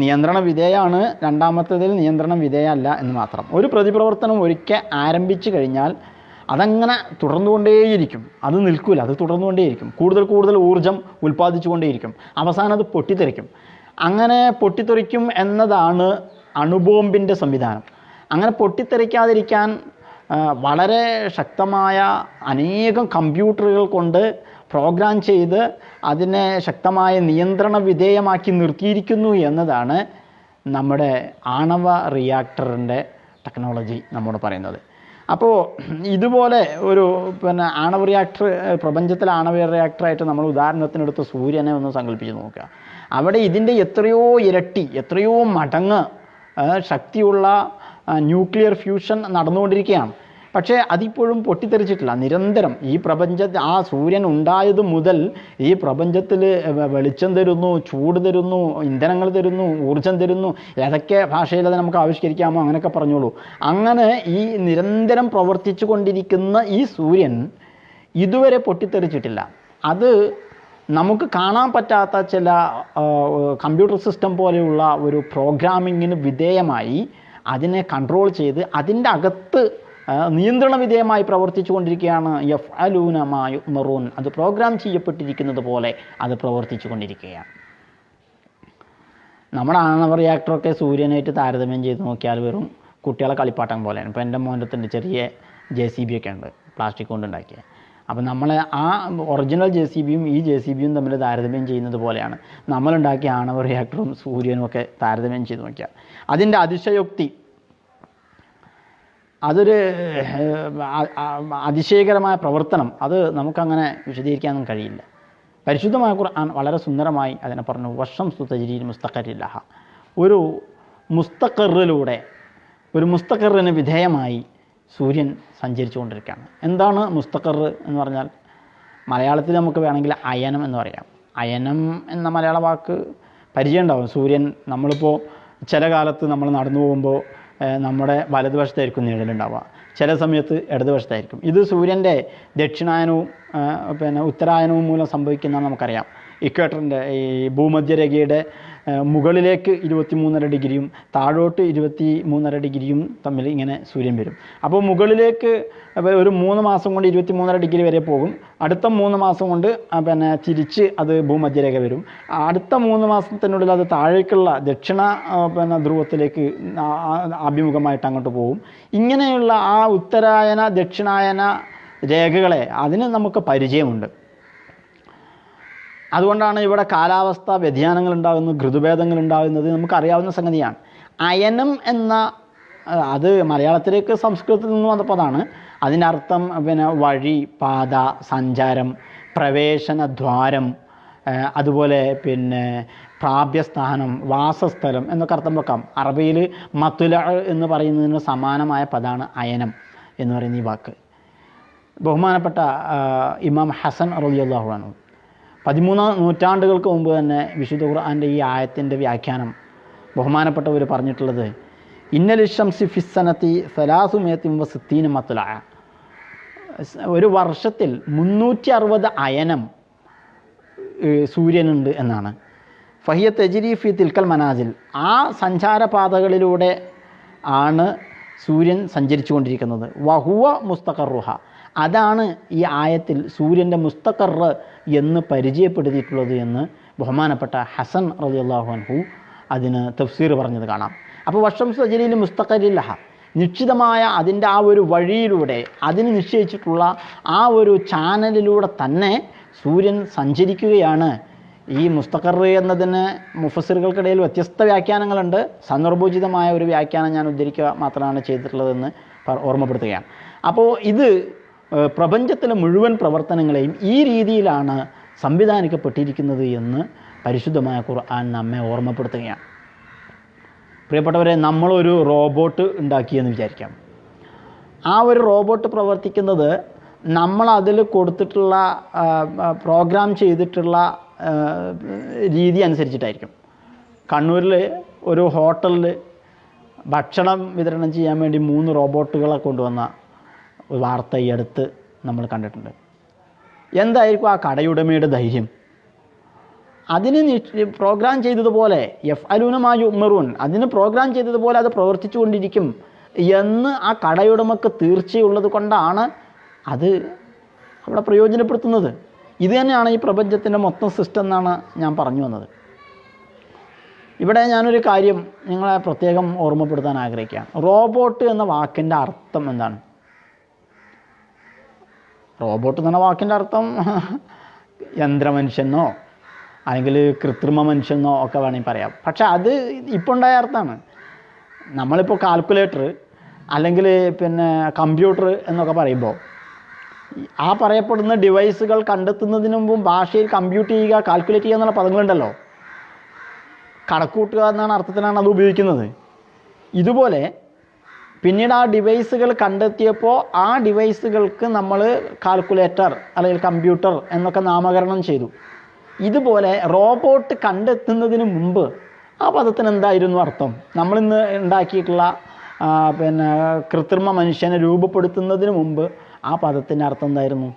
നിയന്ത്രണ വിധേയമാണ്, രണ്ടാമത്തേതിൽ നിയന്ത്രണം വിധേയമല്ല എന്ന് മാത്രം. ഒരു പ്രതിപ്രവർത്തനം ഒരിക്കൽ ആരംഭിച്ചു കഴിഞ്ഞാൽ അതങ്ങനെ തുടർന്നുകൊണ്ടേയിരിക്കും, അത് നിൽക്കില്ല, അത് തുടർന്നുകൊണ്ടേയിരിക്കും, കൂടുതൽ ഊർജം ഉൽപ്പാദിച്ചുകൊണ്ടേയിരിക്കും, അവസാനം അത് പൊട്ടിത്തെറിക്കും. അങ്ങനെ പൊട്ടിത്തെറിക്കും എന്നതാണ് അണുബോംബിൻ്റെ സംവിധാനം. അങ്ങനെ പൊട്ടിത്തെറിക്കാതിരിക്കാൻ വളരെ ശക്തമായ അനേകം കമ്പ്യൂട്ടറുകൾ കൊണ്ട് പ്രോഗ്രാം ചെയ്ത് അതിനെ ശക്തമായ നിയന്ത്രണ വിധേയമാക്കി നിർത്തിയിരിക്കുന്നു എന്നതാണ് നമ്മുടെ ആണവ റിയാക്ടറിൻ്റെ ടെക്നോളജി നമ്മോട് പറയുന്നത്. അപ്പോൾ ഇതുപോലെ ഒരു ആണവ റിയാക്ടർ, പ്രപഞ്ചത്തിലെ ആണവ റിയാക്ടറായിട്ട് നമ്മൾ ഉദാഹരണത്തിനെടുത്ത് സൂര്യനെ ഒന്ന് സങ്കല്പിച്ച് നോക്കുക. അവിടെ ഇതിൻ്റെ എത്രയോ ഇരട്ടി, എത്രയോ മടങ്ങ് ശക്തിയുള്ള ന്യൂക്ലിയർ ഫ്യൂഷൻ നടന്നുകൊണ്ടിരിക്കുകയാണ്. പക്ഷേ അതിപ്പോഴും പൊട്ടിത്തെറിച്ചിട്ടില്ല. നിരന്തരം ഈ ആ സൂര്യൻ ഉണ്ടായത് മുതൽ ഈ പ്രപഞ്ചത്തിൽ വെളിച്ചം തരുന്നു, ചൂട് തരുന്നു, ഇന്ധനങ്ങൾ തരുന്നു, ഊർജം തരുന്നു. ഏതൊക്കെ ഭാഷയിൽ അത് നമുക്ക് ആവിഷ്കരിക്കാമോ അങ്ങനെയൊക്കെ പറഞ്ഞോളൂ. അങ്ങനെ ഈ നിരന്തരം പ്രവർത്തിച്ചു കൊണ്ടിരിക്കുന്ന ഈ സൂര്യൻ ഇതുവരെ പൊട്ടിത്തെറിച്ചിട്ടില്ല. അത് നമുക്ക് കാണാൻ പറ്റാത്ത ചില കമ്പ്യൂട്ടർ സിസ്റ്റം പോലെയുള്ള ഒരു പ്രോഗ്രാമിങ്ങിന് വിധേയമായി അതിനെ കൺട്രോൾ ചെയ്ത് അതിൻ്റെ അകത്ത് നിയന്ത്രണ വിധേയമായി പ്രവർത്തിച്ചു കൊണ്ടിരിക്കുകയാണ്. യഫ്അലൂന മാ യുഅ്മറൂൻ, അത് പ്രോഗ്രാം ചെയ്യപ്പെട്ടിരിക്കുന്നത് പോലെ അത് പ്രവർത്തിച്ചു കൊണ്ടിരിക്കുകയാണ്. നമ്മുടെ ആണവ റിയാക്ടറൊക്കെ സൂര്യനായിട്ട് താരതമ്യം ചെയ്ത് നോക്കിയാൽ വെറും കുട്ടികളെ കളിപ്പാട്ടം പോലെയാണ്. ഇപ്പോൾ എൻ്റെ മോൻ്റെ ചെറിയ JCB ഒക്കെ ഉണ്ട്, പ്ലാസ്റ്റിക് കൊണ്ടുണ്ടാക്കിയ. അപ്പോൾ നമ്മൾ ആ ഒറിജിനൽ JCBയും ഈ JCBയും തമ്മിൽ താരതമ്യം ചെയ്യുന്നത് പോലെയാണ് നമ്മളുണ്ടാക്കിയ ആണവ റിയാക്ടറും സൂര്യനും ഒക്കെ താരതമ്യം ചെയ്ത് നോക്കിയാൽ. അതിൻ്റെ അതിശയോക്തി, അതൊരു അതിശയകരമായ പ്രവർത്തനം, അത് നമുക്കങ്ങനെ വിശദീകരിക്കാനൊന്നും കഴിയില്ല. പരിശുദ്ധമായ ഖുർആൻ വളരെ സുന്ദരമായി അതിനെ പറഞ്ഞു. വശംസു തജ്രീ മുസ്തഖറിൻ ലഹ, ഒരു മുസ്തഖറിലൂടെ, ഒരു മുസ്തഖറിന് വിധേയമായി സൂര്യൻ സഞ്ചരിച്ചു കൊണ്ടിരിക്കുകയാണ്. എന്താണ് മുസ്തഖർ എന്ന് പറഞ്ഞാൽ? മലയാളത്തിൽ നമുക്ക് വേണമെങ്കിൽ അയനം എന്ന് പറയാം. അയനം എന്ന മലയാള വാക്ക് പരിചയം ഉണ്ടാവും. സൂര്യൻ, നമ്മളിപ്പോൾ ചില കാലത്ത് നമ്മൾ നടന്നു പോകുമ്പോൾ നമ്മുടെ വലതുവശത്തായിരിക്കും നിഴലുണ്ടാവുക, ചില സമയത്ത് ഇടതുവശത്തായിരിക്കും. ഇത് സൂര്യൻ്റെ ദക്ഷിണായനവും ഉത്തരായനവും മൂലം സംഭവിക്കുന്നതാണ് നമുക്കറിയാം. ഇക്വേറ്ററിൻ്റെ ഈ ഭൂമധ്യരേഖയുടെ മുകളിലേക്ക് 23.5 ഡിഗ്രിയും താഴോട്ട് 23.5 ഡിഗ്രിയും തമ്മിൽ ഇങ്ങനെ സൂര്യൻ വരും. അപ്പോൾ മുകളിലേക്ക് ഒരു 3 മാസം കൊണ്ട് 23.5 ഡിഗ്രി വരെ പോകും. അടുത്ത 3 മാസം കൊണ്ട് തിരിച്ച് അത് ഭൂമധ്യരേഖ വരും. അടുത്ത 3 മാസത്തിനുള്ളിൽ അത് താഴേക്കുള്ള ദക്ഷിണ ധ്രുവത്തിലേക്ക് അഭിമുഖമായിട്ട് അങ്ങോട്ട് പോകും. ഇങ്ങനെയുള്ള ആ ഉത്തരായന ദക്ഷിണായന രേഖകളെ അതിന് നമുക്ക് പരിചയമുണ്ട്. അതുകൊണ്ടാണ് ഇവിടെ കാലാവസ്ഥ വ്യതിയാനങ്ങൾ ഉണ്ടാകുന്നത്, ഋതുഭേദങ്ങൾ ഉണ്ടാകുന്നത് നമുക്കറിയാവുന്ന സംഗതിയാണ്. അയനം എന്ന, അത് മലയാളത്തിലേക്ക് സംസ്കൃതത്തിൽ നിന്ന് വന്ന പദമാണ്. അതിൻ്റെ അർത്ഥം വഴി, പാത, സഞ്ചാരം, പ്രവേശനദ്വാരം, അതുപോലെ പ്രാപ്യസ്ഥാനം, വാസസ്ഥലം എന്നൊക്കെ അർത്ഥം വെക്കാം. അറബിയിൽ മത്തുല എന്ന് പറയുന്നതിന് സമാനമായ പദമാണ് അയനം എന്ന് പറയുന്ന ഈ വാക്ക്. ബഹുമാനപ്പെട്ട ഇമാം ഹസൻ റളിയല്ലാഹു അൻഹു 13 നൂറ്റാണ്ടുകൾക്ക് മുമ്പ് തന്നെ വിശുദ്ധ ഖുർആൻ്റെ ഈ ആയത്തിൻ്റെ വ്യാഖ്യാനം ബഹുമാനപ്പെട്ടവർ പറഞ്ഞിട്ടുള്ളത്, ഇന്നൽ ശംസി ഫിസ്സനത്തി 360 മത്ല, ഒരു വർഷത്തിൽ 360 അയനം സൂര്യനുണ്ട് എന്നാണ്. ഫഹിയ തജ്രി ഫി തിൽക്കൽ മനാസിൽ, ആ സഞ്ചാരപാതകളിലൂടെ ആണ് സൂര്യൻ സഞ്ചരിച്ചു കൊണ്ടിരിക്കുന്നത്. വഹുവ മുസ്തഖറുഹ, അതാണ് ഈ ആയത്തിൽ സൂര്യൻ്റെ മുസ്തഖർ എന്ന് പരിചയപ്പെടുത്തിയിട്ടുള്ളത് എന്ന് ബഹുമാനപ്പെട്ട ഹസൻ റളിയല്ലാഹു അൻഹു അതിന് തഫ്സീർ പറഞ്ഞത് കാണാം. അപ്പോൾ വശംസു തജ്രീ മുസ്തഖറിൻ ലഹ, നിശ്ചിതമായ അതിൻ്റെ ആ ഒരു വഴിയിലൂടെ, അതിന് നിശ്ചയിച്ചിട്ടുള്ള ആ ഒരു ചാനലിലൂടെ തന്നെ സൂര്യൻ സഞ്ചരിക്കുകയാണ്. ഈ മുസ്തഖർ എന്നതിന് മുഫസ്സിറുകൾക്കിടയിൽ വ്യത്യസ്ത വ്യാഖ്യാനങ്ങളുണ്ട്. സന്ദർഭോചിതമായ ഒരു വ്യാഖ്യാനം ഞാൻ ഉദ്ധരിക്കുക മാത്രമാണ് ചെയ്തിട്ടുള്ളതെന്ന് ഓർമ്മപ്പെടുത്തുകയാണ്. അപ്പോൾ ഇത് പ്രപഞ്ചത്തിലെ മുഴുവൻ പ്രവർത്തനങ്ങളെയും ഈ രീതിയിലാണ് സംവിധാനിക്കപ്പെട്ടിരിക്കുന്നത് എന്ന് പരിശുദ്ധമായ ഖുർആൻ നമ്മെ ഓർമ്മപ്പെടുത്തുകയാണ്. പ്രിയപ്പെട്ടവരെ, നമ്മളൊരു റോബോട്ട് ഉണ്ടാക്കിയെന്ന് വിചാരിക്കാം. ആ ഒരു റോബോട്ട് പ്രവർത്തിക്കുന്നത് നമ്മൾ അതിൽ കൊടുത്തിട്ടുള്ള പ്രോഗ്രാം ചെയ്തിട്ടുള്ള രീതി അനുസരിച്ചിട്ടായിരിക്കും. കണ്ണൂരിൽ ഒരു ഹോട്ടലിൽ ഭക്ഷണം വിതരണം ചെയ്യാൻ വേണ്ടി 3 റോബോട്ടുകളെ കൊണ്ടുവന്ന വാർത്ത ഈ അടുത്ത് നമ്മൾ കണ്ടിട്ടുണ്ട്. എന്തായിരിക്കും ആ കടയുടമയുടെ ധൈര്യം? അതിന് പ്രോഗ്രാം ചെയ്തതുപോലെ യഫ്അലൂന മാ യുഅ്മറൂൻ, അതിന് പ്രോഗ്രാം ചെയ്തതുപോലെ അത് പ്രവർത്തിച്ചു കൊണ്ടിരിക്കും എന്ന് ആ കടയുടമക്ക് തീർച്ചയുള്ളത് കൊണ്ടാണ് അത് അവിടെ പ്രയോജനപ്പെടുത്തുന്നത്. ഇത് തന്നെയാണ് ഈ പ്രപഞ്ചത്തിൻ്റെ മൊത്തം സിസ്റ്റം എന്നാണ് ഞാൻ പറഞ്ഞു വന്നത്. ഇവിടെ ഞാനൊരു കാര്യം നിങ്ങളെ പ്രത്യേകം ഓർമ്മപ്പെടുത്താൻ ആഗ്രഹിക്കുകയാണ്. റോബോട്ട് എന്ന വാക്കിൻ്റെ അർത്ഥം എന്താണ്? റോബോട്ട് എന്ന വാക്കിൻ്റെ അർത്ഥം യന്ത്രമനുഷ്യനോ അല്ലെങ്കിൽ കൃത്രിമ മനുഷ്യനോ ഒക്കെ വേണമെങ്കിൽ പറയാം. പക്ഷെ അത് ഇപ്പോൾ ഉണ്ടായ അർത്ഥമാണ്. നമ്മളിപ്പോൾ കാൽക്കുലേറ്റർ അല്ലെങ്കിൽ പിന്നെ കമ്പ്യൂട്ടർ എന്നൊക്കെ പറയുമ്പോൾ ആ പറയപ്പെടുന്ന ഡിവൈസുകൾ കണ്ടെത്തുന്നതിന് മുമ്പും ഭാഷയിൽ കമ്പ്യൂട്ട് ചെയ്യുക, കാൽക്കുലേറ്റ് ചെയ്യുക എന്നുള്ള പദങ്ങളുണ്ടല്ലോ. കണക്കൂട്ടുക എന്നാണ് അർത്ഥത്തിലാണ് അത് ഉപയോഗിക്കുന്നത്. ഇതുപോലെ പിന്നീട് ആ ഡിവൈസുകൾ കണ്ടെത്തിയപ്പോൾ ആ ഡിവൈസുകൾക്ക് നമ്മൾ കാൽക്കുലേറ്റർ അല്ലെങ്കിൽ കമ്പ്യൂട്ടർ എന്നൊക്കെ നാമകരണം ചെയ്തു. ഇതുപോലെ റോബോട്ട് കണ്ടെത്തുന്നതിന് മുമ്പ് ആ പദത്തിന് എന്തായിരുന്നു അർത്ഥം? നമ്മളിന്ന് ഉണ്ടാക്കിയിട്ടുള്ള പിന്നെ കൃത്രിമ മനുഷ്യനെ രൂപപ്പെടുത്തുന്നതിന് മുമ്പ് ആ പദത്തിൻ്റെ അർത്ഥം എന്തായിരുന്നു?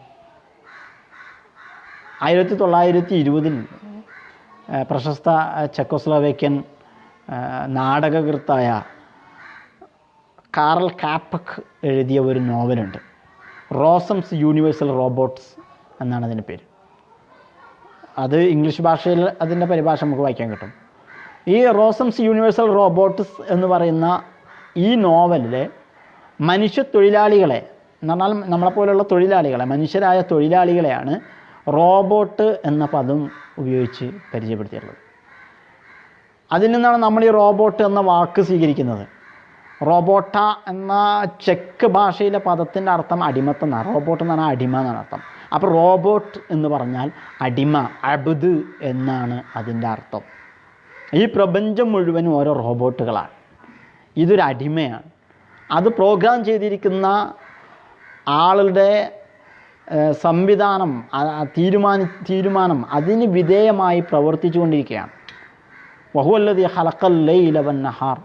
1920 പ്രശസ്ത ചെക്കോസ്ലോവേക്യൻ നാടകകൃത്തായ കാറൽ കാപ്പക് എഴുതിയ ഒരു നോവലുണ്ട്. റോസംസ് യൂണിവേഴ്സൽ റോബോട്ട്സ് എന്നാണ് അതിൻ്റെ പേര്. അത് ഇംഗ്ലീഷ് ഭാഷയിൽ അതിൻ്റെ പരിഭാഷ നമുക്ക് വായിക്കാൻ കിട്ടും. ഈ റോസംസ് യൂണിവേഴ്സൽ റോബോട്ട്സ് എന്ന് പറയുന്ന ഈ നോവലിലെ മനുഷ്യ തൊഴിലാളികളെ എന്ന് പറഞ്ഞാൽ നമ്മളെപ്പോലുള്ള തൊഴിലാളികളെ, മനുഷ്യരായ തൊഴിലാളികളെയാണ് റോബോട്ട് എന്ന പദം ഉപയോഗിച്ച് പരിചയപ്പെടുത്തിയിട്ടുള്ളത്. അതിൽ നിന്നാണ് നമ്മൾ ഈ റോബോട്ട് എന്ന വാക്ക് സ്വീകരിക്കുന്നത്. റോബോട്ട എന്ന ചെക്ക് ഭാഷയിലെ പദത്തിൻ്റെ അർത്ഥം അടിമത്തം എന്നാണ്. റോബോട്ട് എന്ന് പറഞ്ഞാൽ അടിമ എന്നാണ് അർത്ഥം. അപ്പോൾ റോബോട്ട് എന്ന് പറഞ്ഞാൽ അടിമ, അബ്ദ് എന്നാണ് അതിൻ്റെ അർത്ഥം. ഈ പ്രപഞ്ചം മുഴുവനും ഓരോ റോബോട്ടുകളാണ്. ഇതൊരു അടിമയാണ്. അത് പ്രോഗ്രാം ചെയ്തിരിക്കുന്ന ആളുടെ സംവിധാനം, തീരുമാനം അതിന് വിധേയമായി പ്രവർത്തിച്ചു കൊണ്ടിരിക്കുകയാണ്. വഹുവല്ലദീ ഖലഖൽ ലൈല വന്നഹാർ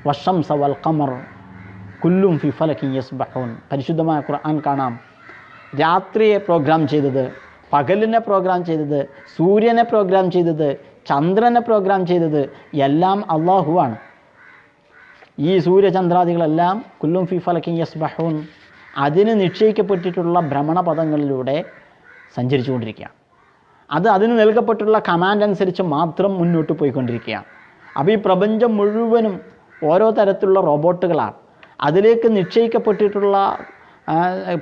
വശംസ വൽ ഖമർ കുല്ലും ഫി ഫലകിൻ യസ്ബഹൂൻ. പരിശുദ്ധമായ ഖുർആൻ കാണാം, രാത്രിയെ പ്രോഗ്രാം ചെയ്തത്, പകലിനെ പ്രോഗ്രാം ചെയ്തത്, സൂര്യനെ പ്രോഗ്രാം ചെയ്തത്, ചന്ദ്രനെ പ്രോഗ്രാം ചെയ്തത് എല്ലാം അള്ളാഹുവാണ്. ഈ സൂര്യചന്ദ്രാദികളെല്ലാം കുല്ലും ഫി ഫലകിൻ യസ്ബഹൂൻ അതിന് നിശ്ചയിക്കപ്പെട്ടിട്ടുള്ള ഭ്രമണപഥങ്ങളിലൂടെ സഞ്ചരിച്ചു കൊണ്ടിരിക്കുകയാണ്. അതിന് നൽകപ്പെട്ടുള്ള കമാൻഡ് അനുസരിച്ച് മാത്രം മുന്നോട്ട് പോയിക്കൊണ്ടിരിക്കുകയാണ്. അപ്പോൾ ഈ പ്രപഞ്ചം മുഴുവനും ഓരോ തരത്തിലുള്ള റോബോട്ടുകളാണ്. അതിലേക്ക് നിശ്ചയിക്കപ്പെട്ടിട്ടുള്ള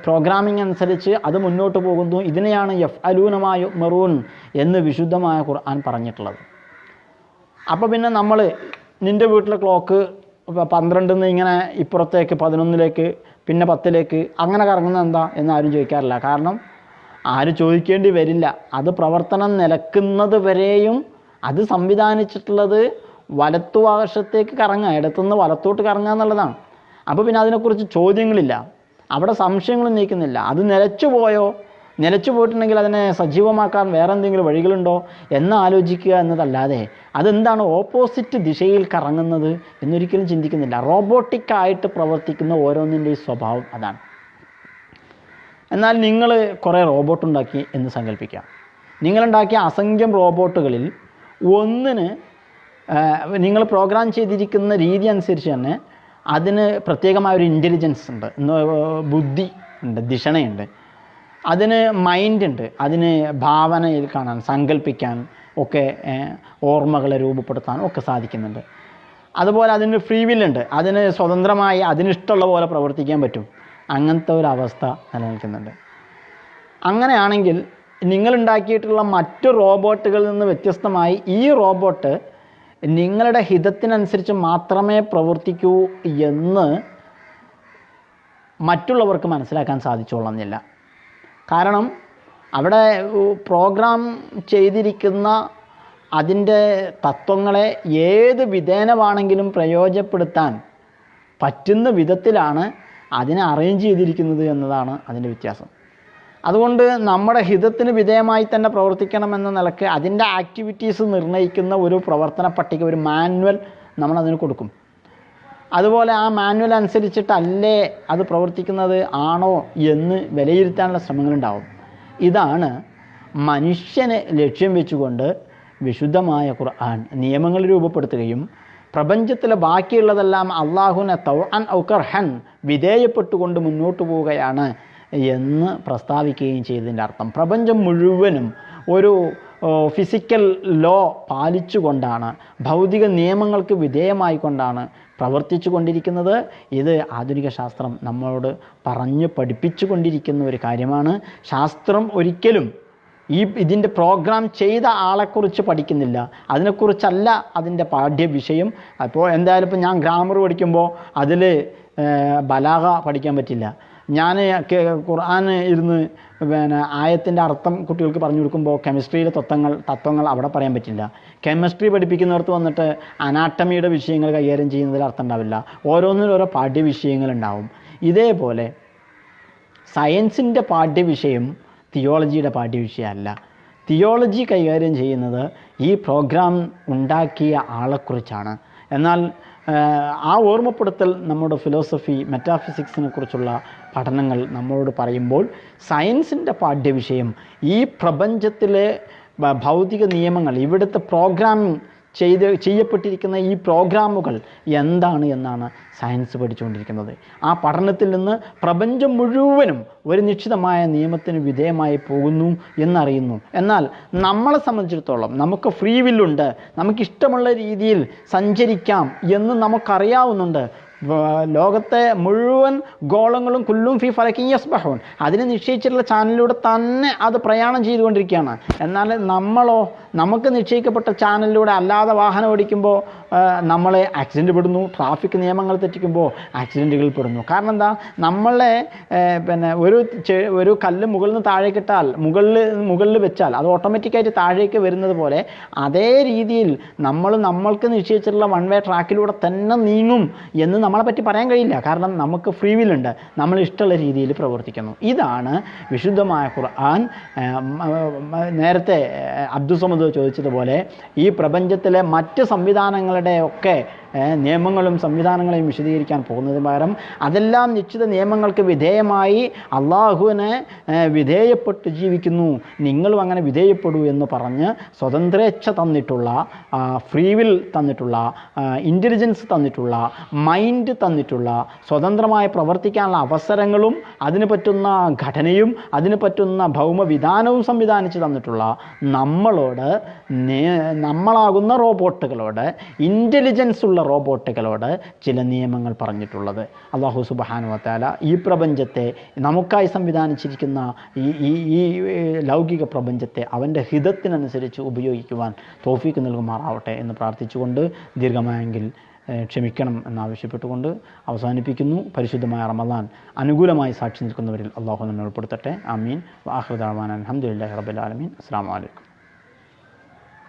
പ്രോഗ്രാമിംഗ് അനുസരിച്ച് അത് മുന്നോട്ട് പോകുന്നു. ഇതിനെയാണ് യഫ്അലൂന യുഅ്മറൂൻ എന്ന് വിശുദ്ധമായ ഖുർആൻ പറഞ്ഞിട്ടുള്ളത്. അപ്പോൾ പിന്നെ നമ്മൾ നിൻ്റെ വീട്ടിലെ ക്ലോക്ക് 12 ഇങ്ങനെ ഇപ്പുറത്തേക്ക് 11 പിന്നെ 10 അങ്ങനെ കറങ്ങുന്നത് എന്താ എന്ന് ആരും ചോദിക്കാറില്ല. കാരണം ആരും ചോദിക്കേണ്ടി വരില്ല. അത് പ്രവർത്തനം നിലക്കുന്നത് വരെയും അത് സംവിധാനിച്ചിട്ടുള്ളത് വലത്തുവശത്തേക്ക് കറങ്ങുക, ഇടത്തുനിന്ന് വലത്തോട്ട് കറങ്ങുക എന്നുള്ളതാണ്. അപ്പോൾ പിന്നെ അതിനെക്കുറിച്ച് ചോദ്യങ്ങളില്ല, അവിടെ സംശയങ്ങൾ ഉന്നയിക്കുന്നില്ല. അത് നിലച്ചു പോയിട്ടുണ്ടെങ്കിൽ അതിനെ സജീവമാക്കാൻ വേറെ എന്തെങ്കിലും വഴികളുണ്ടോ എന്ന് ആലോചിക്കുക എന്നതല്ലാതെ അതെന്താണ് ഓപ്പോസിറ്റ് ദിശയിൽ കറങ്ങുന്നത് എന്നൊരിക്കലും ചിന്തിക്കുന്നില്ല. റോബോട്ടിക്കായിട്ട് പ്രവർത്തിക്കുന്ന ഓരോന്നിൻ്റെ സ്വഭാവം അതാണ്. എന്നാൽ നിങ്ങൾ കുറേ റോബോട്ട് ഉണ്ടാക്കി എന്ന് സങ്കല്പിക്കാം. നിങ്ങളുണ്ടാക്കിയ അസംഖ്യം റോബോട്ടുകളിൽ ഒന്നിന് നിങ്ങൾ പ്രോഗ്രാം ചെയ്തിരിക്കുന്ന രീതി അനുസരിച്ച് തന്നെ അതിന് പ്രത്യേകമായൊരു ഇൻ്റലിജൻസ് ഉണ്ട്, ബുദ്ധി ഉണ്ട്, ധിഷണയുണ്ട്, അതിന് മൈൻഡുണ്ട്, അതിന് ഭാവനയിൽ കാണാൻ, സങ്കല്പിക്കാൻ ഒക്കെ, ഓർമ്മകളെ രൂപപ്പെടുത്താൻ ഒക്കെ സാധിക്കുന്നുണ്ട്. അതുപോലെ അതിന് ഫ്രീ വില്ലുണ്ട്, അതിന് സ്വതന്ത്രമായി അതിനിഷ്ടമുള്ള പോലെ പ്രവർത്തിക്കാൻ പറ്റും. അങ്ങനത്തെ ഒരു അവസ്ഥ നിലനിൽക്കുന്നുണ്ട്. അങ്ങനെയാണെങ്കിൽ നിങ്ങളുണ്ടാക്കിയിട്ടുള്ള മറ്റു റോബോട്ടുകളിൽ നിന്ന് വ്യത്യസ്തമായി ഈ റോബോട്ട് നിങ്ങളുടെ ഹിതത്തിനനുസരിച്ച് മാത്രമേ പ്രവർത്തിക്കൂ എന്ന് മറ്റുള്ളവർക്ക് മനസ്സിലാക്കാൻ സാധിച്ചോളുന്നില്ല. കാരണം അവിടെ പ്രോഗ്രാം ചെയ്തിരിക്കുന്ന അതിൻ്റെ തത്വങ്ങളെ ഏത് വിധേനമാണെങ്കിലും പ്രയോജനപ്പെടുത്താൻ പറ്റുന്ന വിധത്തിലാണ് അതിനെ അറേഞ്ച് ചെയ്തിരിക്കുന്നത് എന്നതാണ് അതിൻ്റെ വ്യത്യാസം. അതുകൊണ്ട് നമ്മുടെ ഹിതത്തിന് വിധേയമായി തന്നെ പ്രവർത്തിക്കണമെന്ന നിലക്ക് അതിൻ്റെ ആക്ടിവിറ്റീസ് നിർണ്ണയിക്കുന്ന ഒരു പ്രവർത്തന പട്ടിക, ഒരു മാനുവൽ നമ്മളതിന് കൊടുക്കും. അതുപോലെ ആ മാനുവൽ അനുസരിച്ചിട്ടല്ലേ അത് പ്രവർത്തിക്കുന്നത് ആണോ എന്ന് വിലയിരുത്താനുള്ള ശ്രമങ്ങളുണ്ടാവും. ഇതാണ് മനുഷ്യനെ ലക്ഷ്യം വെച്ചുകൊണ്ട് വിശുദ്ധമായ ഖുർആൻ നിയമങ്ങൾ രൂപപ്പെടുത്തുകയും പ്രപഞ്ചത്തിലെ ബാക്കിയുള്ളതെല്ലാം അള്ളാഹുവിനെ തൗഅൻ ഔ കർഹൻ വിധേയപ്പെട്ടുകൊണ്ട് മുന്നോട്ട് പോവുകയാണ് എന്ന് പ്രസ്താവിക്കുകയും ചെയ്തതിൻ്റെ അർത്ഥം പ്രപഞ്ചം മുഴുവനും ഒരു ഫിസിക്കൽ ലോ പാലിച്ചുകൊണ്ടാണ്, ഭൗതിക നിയമങ്ങൾക്ക് വിധേയമായിക്കൊണ്ടാണ് പ്രവർത്തിച്ചു കൊണ്ടിരിക്കുന്നത്. ഇത് ആധുനിക ശാസ്ത്രം നമ്മളോട് പറഞ്ഞ് പഠിപ്പിച്ചു കൊണ്ടിരിക്കുന്ന ഒരു കാര്യമാണ്. ശാസ്ത്രം ഒരിക്കലും ഇതിൻ്റെ പ്രോഗ്രാം ചെയ്ത ആളെക്കുറിച്ച് പഠിക്കുന്നില്ല, അതിനെക്കുറിച്ചല്ല അതിൻ്റെ പാഠ്യവിഷയം. അപ്പോൾ എന്തായാലും ഇപ്പോൾ ഞാൻ ഗ്രാമർ പഠിക്കുമ്പോൾ അതിൽ ബലാഗ പഠിക്കാൻ പറ്റില്ല. ഞാൻ ഖുർആൻ ഇരുന്ന് ആയത്തിൻ്റെ അർത്ഥം കുട്ടികൾക്ക് പറഞ്ഞു കൊടുക്കുമ്പോൾ കെമിസ്ട്രിയിലെ തത്വങ്ങൾ അവിടെ പറയാൻ പറ്റില്ല. കെമിസ്ട്രി പഠിപ്പിക്കുന്നിടത്ത് വന്നിട്ട് അനാട്ടമിയുടെ വിഷയങ്ങൾ കൈകാര്യം ചെയ്യുന്നതിൽ അർത്ഥം ഉണ്ടാവില്ല. ഓരോന്നിനും ഓരോ പാഠ്യവിഷയങ്ങളുണ്ടാവും. ഇതേപോലെ സയൻസിൻ്റെ പാഠ്യവിഷയം തിയോളജിയുടെ പാഠ്യവിഷയമല്ല. തിയോളജി കൈകാര്യം ചെയ്യുന്നത് ഈ പ്രോഗ്രാം ഉണ്ടാക്കിയ ആളെക്കുറിച്ചാണ്. എന്നാൽ ആ ഓർമ്മപ്പെടുത്തൽ നമ്മുടെ ഫിലോസഫി, മെറ്റാഫിസിക്സിനെ കുറിച്ചുള്ള പഠനങ്ങൾ നമ്മളോട് പറയുമ്പോൾ സയൻസിൻ്റെ പാഠ്യവിഷയം ഈ പ്രപഞ്ചത്തിലെ ഭൗതിക നിയമങ്ങൾ, ഇവിടുത്തെ പ്രോഗ്രാമിംഗ് ചെയ്യപ്പെട്ടിരിക്കുന്ന ഈ പ്രോഗ്രാമുകൾ എന്താണ് എന്നാണ് സയൻസ് പഠിച്ചുകൊണ്ടിരിക്കുന്നത്. ആ പഠനത്തിൽ നിന്ന് പ്രപഞ്ചം മുഴുവനും ഒരു നിശ്ചിതമായ നിയമത്തിന് വിധേയമായി പോകുന്നു എന്നറിയുന്നു. എന്നാൽ നമ്മളെ സംബന്ധിച്ചിടത്തോളം നമുക്ക് ഫ്രീ വില്ലുണ്ട്, നമുക്കിഷ്ടമുള്ള രീതിയിൽ സഞ്ചരിക്കാം എന്ന് നമുക്കറിയാവുന്നുണ്ട്. ലോകത്തെ മുഴുവൻ ഗോളങ്ങളും കുല്ലും ഫി ഫലകിൻ യസ്ബഹൂൻ, അതിന് നിശ്ചയിച്ചിട്ടുള്ള ചാനലിലൂടെ തന്നെ അത് പ്രയാണം ചെയ്തുകൊണ്ടിരിക്കുകയാണ്. എന്നാൽ നമ്മളോ, നമുക്ക് നിശ്ചയിക്കപ്പെട്ട ചാനലിലൂടെ അല്ലാതെ വാഹനം ഓടിക്കുമ്പോൾ നമ്മൾ ആക്സിഡൻറ്റ് പെടുന്നു, ട്രാഫിക് നിയമങ്ങൾ തെറ്റിക്കുമ്പോൾ ആക്സിഡൻറ്റുകളിൽ പെടുന്നു. കാരണം എന്താ, നമ്മളെ ഒരു കല്ല് മുകളിൽ നിന്ന് താഴേക്കിട്ടാൽ മുകളിൽ വെച്ചാൽ അത് ഓട്ടോമാറ്റിക്കായിട്ട് താഴേക്ക് വരുന്നത് പോലെ അതേ രീതിയിൽ നമ്മൾക്ക് നിശ്ചയിച്ചിട്ടുള്ള വൺ വേ ട്രാക്കിലൂടെ തന്നെ നീങ്ങും എന്ന് നമ്മളെ പറ്റി പറയാൻ കഴിയില്ല. കാരണം നമുക്ക് ഫ്രീ വില്ലുണ്ട്, നമ്മൾ ഇഷ്ടമുള്ള രീതിയിൽ പ്രവർത്തിക്കുന്നു. ഇതാണ് വിശുദ്ധമായ ഖുർആൻ നേരത്തെ അബ്ദുസമദ് ചോദിച്ചതുപോലെ ഈ പ്രപഞ്ചത്തിലെ മറ്റ് സംവിധാനങ്ങളുടെ ഒക്കെ നിയമങ്ങളും സംവിധാനങ്ങളെയും വിശദീകരിക്കാൻ പോകുന്നതിന് പകരം അതെല്ലാം നിശ്ചിത നിയമങ്ങൾക്ക് വിധേയമായി അള്ളാഹുവിനെ വിധേയപ്പെട്ട് ജീവിക്കുന്നു, നിങ്ങളും അങ്ങനെ വിധേയപ്പെടൂ എന്ന് പറഞ്ഞ് സ്വതന്ത്രേച്ഛ തന്നിട്ടുള്ള, ഫ്രീ വിൽ തന്നിട്ടുള്ള, ഇൻ്റലിജൻസ് തന്നിട്ടുള്ള, മൈൻഡ് തന്നിട്ടുള്ള, സ്വതന്ത്രമായി പ്രവർത്തിക്കാനുള്ള അവസരങ്ങളും അതിന് പറ്റുന്ന ഘടനയും അതിന് പറ്റുന്ന ഭൗമവിധാനവും സംവിധാനിച്ച് തന്നിട്ടുള്ള നമ്മളാകുന്ന റോബോട്ടുകളോട്, ഇൻ്റലിജൻസ് ഉള്ള റോബോട്ടുകളോട് ചില നിയമങ്ങൾ പറഞ്ഞിട്ടുള്ളത്. അല്ലാഹു സുബ്ഹാനഹു വ തആല ഈ പ്രപഞ്ചത്തെ നമുക്കായി സംവിധാനിച്ചിരിക്കുന്ന ഈ ലൗകിക പ്രപഞ്ചത്തെ അവൻ്റെ ഹിതത്തിനനുസരിച്ച് ഉപയോഗിക്കുവാൻ തൗഫീക്ക് നൽകുമാറാവട്ടെ എന്ന് പ്രാർത്ഥിച്ചുകൊണ്ട് ദീർഘമായെങ്കിൽ ക്ഷമിക്കണം എന്നാവശ്യപ്പെട്ടുകൊണ്ട് അവസാനിപ്പിക്കുന്നു. പരിശുദ്ധമായ റമദാൻ അനുകൂലമായി സാക്ഷി നിൽക്കുന്നവരിൽ അല്ലാഹു നമ്മെ ഉൾപ്പെടുത്തട്ടെ. ആമീൻ. വആഖിറു ദഅ്വാനാ അൽഹംദുലില്ലാഹി റബ്ബിൽ ആലമീൻ. അസ്സലാമു അലൈക്കും.